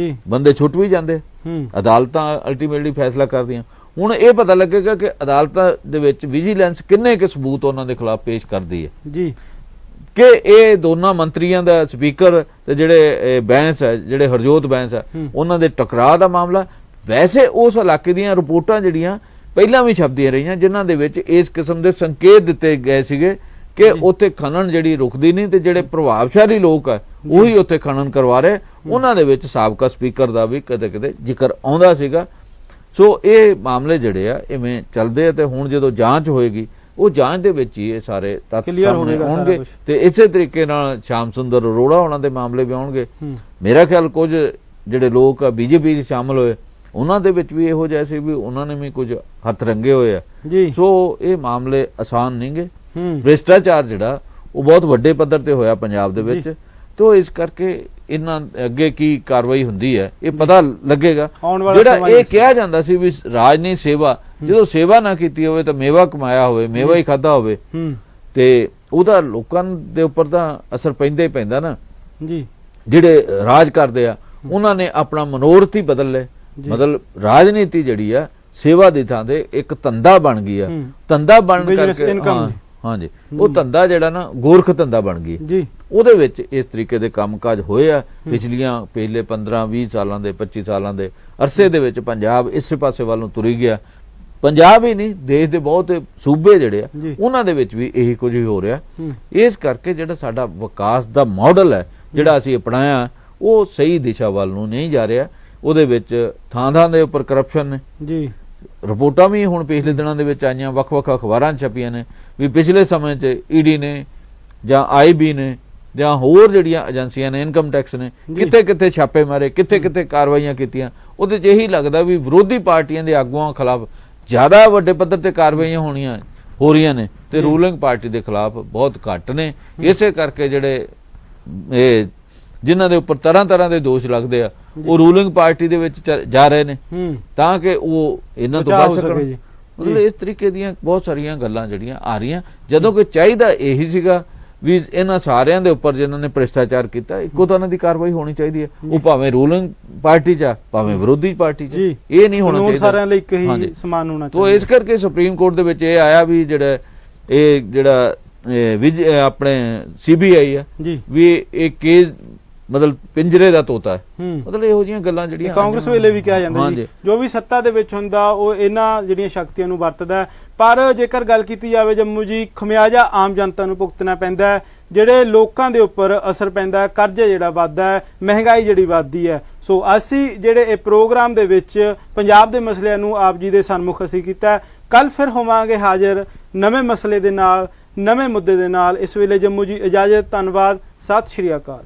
ਬੰਦੇ ਛੁੱਟ ਵੀ ਜਾਂਦੇ, ਅਦਾਲਤਾਂ ਅਲਟੀਮੇਟਲੀ ਫੈਸਲਾ ਕਰਦੀਆਂ। ਹੁਣ ਇਹ ਪਤਾ ਲੱਗੇਗਾ ਕਿ ਅਦਾਲਤਾਂ ਦੇ ਵਿੱਚ ਵਿਜੀਲੈਂਸ ਕਿੰਨੇ ਕੁ ਸਬੂਤ ਉਹਨਾਂ ਦੇ ਖਿਲਾਫ ਪੇਸ਼ ਕਰਦੀ ਹੈ ਜੀ, ਕਿ ਇਹ ਦੋਨਾਂ ਮੰਤਰੀਆਂ ਦਾ, ਸਪੀਕਰ ਤੇ ਜਿਹੜੇ ਬੈਂਸ ਹੈ, ਜਿਹੜੇ ਹਰਜੋਤ ਬੈਂਸ ਹੈ, ਉਹਨਾਂ ਦੇ ਟਕਰਾਅ ਦਾ ਮਾਮਲਾ। ਵੈਸੇ ਉਸ ਇਲਾਕੇ ਦੀਆਂ ਰਿਪੋਰਟਾਂ ਜਿਹੜੀਆਂ ਪਹਿਲਾਂ ਵੀ ਛਪਦੀਆਂ ਰਹੀਆਂ, ਜਿਨ੍ਹਾਂ ਦੇ ਵਿੱਚ ਇਸ ਕਿਸਮ ਦੇ ਸੰਕੇਤ ਦਿੱਤੇ ਗਏ ਸੀਗੇ ਕਿ ਉੱਥੇ ਖਨਨ ਜਿਹੜੀ ਰੁਕਦੀ ਨਹੀਂ, ਤੇ ਜਿਹੜੇ ਪ੍ਰਭਾਵਸ਼ਾਲੀ ਲੋਕ ਆ ਉਹੀ ਉੱਥੇ ਖਨਨ ਕਰਵਾ ਰਹੇ। ਉਹਨਾਂ ਦੇ ਵਿੱਚ ਸਾਬਕਾ ਸਪੀਕਰ ਦਾ ਵੀ ਕਦੇ ਜ਼ਿਕਰ ਆਉਂਦਾ ਸੀਗਾ। ਸੋ ਇਹ ਮਾਮਲੇ ਜਿਹੜੇ ਆ ਇਵੇਂ ਚੱਲਦੇ ਆ, ਤੇ ਹੁਣ ਜਦੋਂ ਜਾਂਚ ਹੋਏਗੀ ਉਹ ਜਾਂਚ ਦੇ ਵਿੱਚ ਹੀ ਇਹ ਸਾਰੇ ਤੱਥ ਸਾਹਮਣੇ ਆਉਣਗੇ, ਤੇ ਇਸੇ ਤਰੀਕੇ ਨਾਲ ਸ਼ਾਮ ਸੁੰਦਰ ਅਰੋੜਾ ਉਹਨਾਂ ਦੇ ਮਾਮਲੇ ਵੀ ਆਉਣਗੇ। ਮੇਰਾ ਖਿਆਲ ਕੁਝ ਜਿਹੜੇ ਲੋਕ ਆ ਬੀਜੇਪੀ 'ਚ ਸ਼ਾਮਲ ਹੋਏ, ਉਹਨਾਂ ਦੇ ਵਿੱਚ ਵੀ ਇਹੋ ਜਿਹਾ ਸੀ ਵੀ ਉਹਨਾਂ ਨੇ ਵੀ ਕੁਝ ਹੱਥ ਰੰਗੇ ਹੋਏ ਆ। ਸੋ ਇਹ ਮਾਮਲੇ ਆਸਾਨ ਨਹੀਂਗੇ। ਭ੍ਰਿਸ਼ਟਾਚਾਰ ਜਿਹੜਾ ਉਹ ਬਹੁਤ ਵੱਡੇ ਪੱਧਰ ਤੇ ਹੋਇਆ ਪੰਜਾਬ ਦੇ ਵਿੱਚ, ਤੋ ਇਸ ਕਰਕੇ ਇਹਨਾਂ ਅੱਗੇ ਕੀ ਕਾਰਵਾਈ ਹੁੰਦੀ ਹੈ ਇਹ ਪਤਾ ਲੱਗੇਗਾ। ਜਿਹੜਾ ਇਹ ਕਿਹਾ ਜਾਂਦਾ ਸੀ ਵੀ ਰਾਜਨੀਤੀ ਸੇਵਾ, ਜਦੋਂ ਸੇਵਾ ਨਾ ਕੀਤੀ ਹੋਵੇ ਤਾਂ ਮੇਵਾ ਕਮਾਇਆ ਹੋਵੇ, ਮੇਵਾ ਹੀ ਖਾਦਾ ਹੋਵੇ, ਤੇ ਉਹਦਾ ਲੋਕਾਂ ਦੇ ਉੱਪਰ ਤਾਂ ਅਸਰ ਪੈਂਦਾ ਹੀ ਪੈਂਦਾ ਨਾ ਜੀ। ਜਿਹੜੇ ਰਾਜ ਕਰਦੇ ਆ ਉਹਨਾਂ ਨੇ ਆਪਣਾ ਮਨੋਰਥ ਹੀ ਬਦਲ ਲਏ, ਮਤਲਬ ਰਾਜਨੀਤੀ ਜਿਹੜੀ ਆ ਸੇਵਾ ਦੀ ਥਾਂ ਤੇ ਇੱਕ ਧੰਦਾ ਬਣ ਗਈ ਆ, ਧੰਦਾ ਬਣ ਕਰਕੇ ਹਾਂਜੀ ਉਹ ਧੰਦਾ ਜਿਹੜਾ ਨਾ ਗੋਰਖ ਧੰਦਾ ਬਣ ਗਈ ਜੀ। ਉਹਦੇ ਵਿੱਚ ਇਸ ਤਰੀਕੇ ਦੇ ਕੰਮਕਾਜ ਹੋਏ ਆ ਪਿਛਲੇ 15-20 ਸਾਲਾਂ ਦੇ 25 ਸਾਲਾਂ ਦੇ ਅਰਸੇ ਦੇ ਵਿੱਚ ਪੰਜਾਬ ਇਸੇ ਪਾਸੇ ਵੱਲ ਨੂੰ ਤੁਰੀ ਗਿਆ। ਪੰਜਾਬ ਹੀ ਨਹੀਂ, ਦੇਸ਼ ਦੇ ਬਹੁਤ ਸੂਬੇ ਜਿਹੜੇ ਆ ਉਹਨਾਂ ਦੇ ਵਿੱਚ ਵੀ ਇਹੀ ਕੁਝ ਹੀ ਹੋ ਰਿਹਾ। ਇਸ ਕਰਕੇ ਜਿਹੜਾ ਸਾਡਾ ਵਿਕਾਸ ਦਾ ਮਾਡਲ ਹੈ ਜਿਹੜਾ ਅਸੀਂ ਅਪਣਾਇਆ ਉਹ ਸਹੀ ਦਿਸ਼ਾ ਵੱਲ ਨੂੰ ਨਹੀਂ ਜਾ ਰਿਹਾ। ਉਹਦੇ ਵਿੱਚ ਥਾਂ ਦੇ ਉੱਪਰ ਕਰਪਸ਼ਨ ਨੇ ਜੀ, ਰਿਪੋਰਟਾਂ ਵੀ ਹੁਣ ਪਿਛਲੇ ਦਿਨਾਂ ਦੇ ਵਿੱਚ ਆਈਆਂ, ਵੱਖ-ਵੱਖ ਅਖਬਾਰਾਂ 'ਚ ਛਪੀਆਂ ਨੇ ਵੀ ਪਿਛਲੇ ਸਮੇਂ 'ਚ ਈਡੀ ਨੇ ਜਾਂ ਆਈਬੀ ਨੇ ਜਾਂ ਹੋਰ ਜਿਹੜੀਆਂ ਏਜੰਸੀਆਂ ਨੇ, ਇਨਕਮ ਟੈਕਸ ਨੇ, ਕਿੱਥੇ-ਕਿੱਥੇ ਛਾਪੇ ਮਾਰੇ, ਕਿੱਥੇ-ਕਿੱਥੇ ਕਾਰਵਾਈਆਂ ਕੀਤੀਆਂ। ਉਹਦੇ 'ਚ ਇਹੀ ਲੱਗਦਾ ਵੀ ਵਿਰੋਧੀ ਪਾਰਟੀਆਂ ਦੇ ਆਗੂਆਂ ਖਿਲਾਫ ਜ਼ਿਆਦਾ ਵੱਡੇ ਪੱਧਰ ਤੇ ਕਾਰਵਾਈਆਂ ਹੋ ਰਹੀਆਂ ਨੇ ਤੇ ਰੂਲਿੰਗ ਪਾਰਟੀ ਦੇ ਖਿਲਾਫ ਬਹੁਤ ਘੱਟ ਨੇ। ਇਸੇ ਕਰਕੇ ਜਿਹੜੇ ਇਹ ਜਿਨ੍ਹਾਂ ਦੇ ਉੱਪਰ ਤਰ੍ਹਾਂ ਦੇ ਦੋਸ਼ ਲੱਗਦੇ ਆ ਉਹ ਰੂਲਿੰਗ ਪਾਰਟੀ ਦੇ ਵਿੱਚ ਜਾ ਰਹੇ ਨੇ ਤਾਂ ਕਿ ਉਹ ਇਹਨਾਂ ਤੋਂ ਬਚ ਸਕਣ। ਮਤਲਬ ਇਸ ਤਰੀਕੇ ਦੀਆਂ ਬਹੁਤ ਸਾਰੀਆਂ ਗੱਲਾਂ ਜਿਹੜੀਆਂ ਆ ਰਹੀਆਂ, ਜਦੋਂ ਕਿ ਚਾਹੀਦਾ ਇਹੀ ਸੀਗਾ ਵੀ ਇਹਨਾਂ ਸਾਰਿਆਂ ਦੇ ਉੱਪਰ ਜਿਨ੍ਹਾਂ ਨੇ ਭ੍ਰਿਸ਼ਟਾਚਾਰ ਕੀਤਾ ਇੱਕੋ ਤਰ੍ਹਾਂ ਦੀ ਕਾਰਵਾਈ ਹੋਣੀ ਚਾਹੀਦੀ ਹੈ। ਉਹ ਭਾਵੇਂ ਰੂਲਿੰਗ ਪਾਰਟੀ 'ਚ ਆ ਭਾਵੇਂ ਵਿਰੋਧੀ ਪਾਰਟੀ 'ਚ, ਇਹ ਨਹੀਂ ਹੋਣਾ ਚਾਹੀਦਾ, ਸਾਰਿਆਂ ਲਈ ਇੱਕ ਹੀ ਸਮਾਨ ਹੋਣਾ ਚਾਹੀਦਾ। ਤੋਂ ਇਸ ਕਰਕੇ ਸੁਪਰੀਮ ਕੋਰਟ ਦੇ ਵਿੱਚ ਇਹ ਆਇਆ ਵੀ ਜਿਹੜਾ ਆਪਣੇ ਸੀਬੀਆਈ ਆ ਵੀ ਇਹ ਕੇਸ ਮਤਲਬ ਪਿੰਜਰੇ ਦਾ ਤੋਤਾ ਹੈ। ਮਤਲਬ ਇਹੋ ਜਿਹੀਆਂ ਗੱਲਾਂ ਜਿਹੜੀਆਂ ਕਾਂਗਰਸ ਵੇਲੇ ਵੀ ਕਿਹਾ ਜਾਂਦਾ ਜੀ, ਜੋ ਵੀ ਸੱਤਾ ਦੇ ਵਿੱਚ ਹੁੰਦਾ ਉਹ ਇਹਨਾਂ ਜਿਹੜੀਆਂ ਸ਼ਕਤੀਆਂ ਨੂੰ ਵਰਤਦਾ। ਪਰ ਜੇਕਰ ਗੱਲ ਕੀਤੀ ਜਾਵੇ ਜੰਮੂ ਜੀ, ਖਮਿਆਜਾ ਆਮ ਜਨਤਾ ਨੂੰ ਭੁਗਤਣਾ ਪੈਂਦਾ ਹੈ, ਜਿਹੜੇ ਲੋਕਾਂ ਦੇ ਉੱਪਰ ਅਸਰ ਪੈਂਦਾ ਹੈ, ਕਰਜ਼ਾ ਜਿਹੜਾ ਵੱਧਦਾ ਹੈ, ਮਹਿੰਗਾਈ ਜਿਹੜੀ ਵੱਧਦੀ ਹੈ। ਸੋ ਅਸੀਂ ਜਿਹੜੇ ਇਹ ਪ੍ਰੋਗਰਾਮ ਦੇ ਵਿੱਚ ਪੰਜਾਬ ਦੇ ਮਸਲਿਆਂ ਨੂੰ ਆਪ ਜੀ ਦੇ ਸਨਮੁਖ ਅਸੀਂ ਕੀਤਾ। ਕੱਲ ਫਿਰ ਹੋਵਾਂਗੇ ਹਾਜ਼ਰ ਨਵੇਂ ਮਸਲੇ ਦੇ ਨਾਲ, ਨਵੇਂ ਮੁੱਦੇ ਦੇ ਨਾਲ। ਇਸ ਵੇਲੇ ਜੰਮੂ ਜੀ ਇਜਾਜ਼ਤ, ਧੰਨਵਾਦ, ਸਤਿ ਸ਼੍ਰੀ ਅਕਾਲ।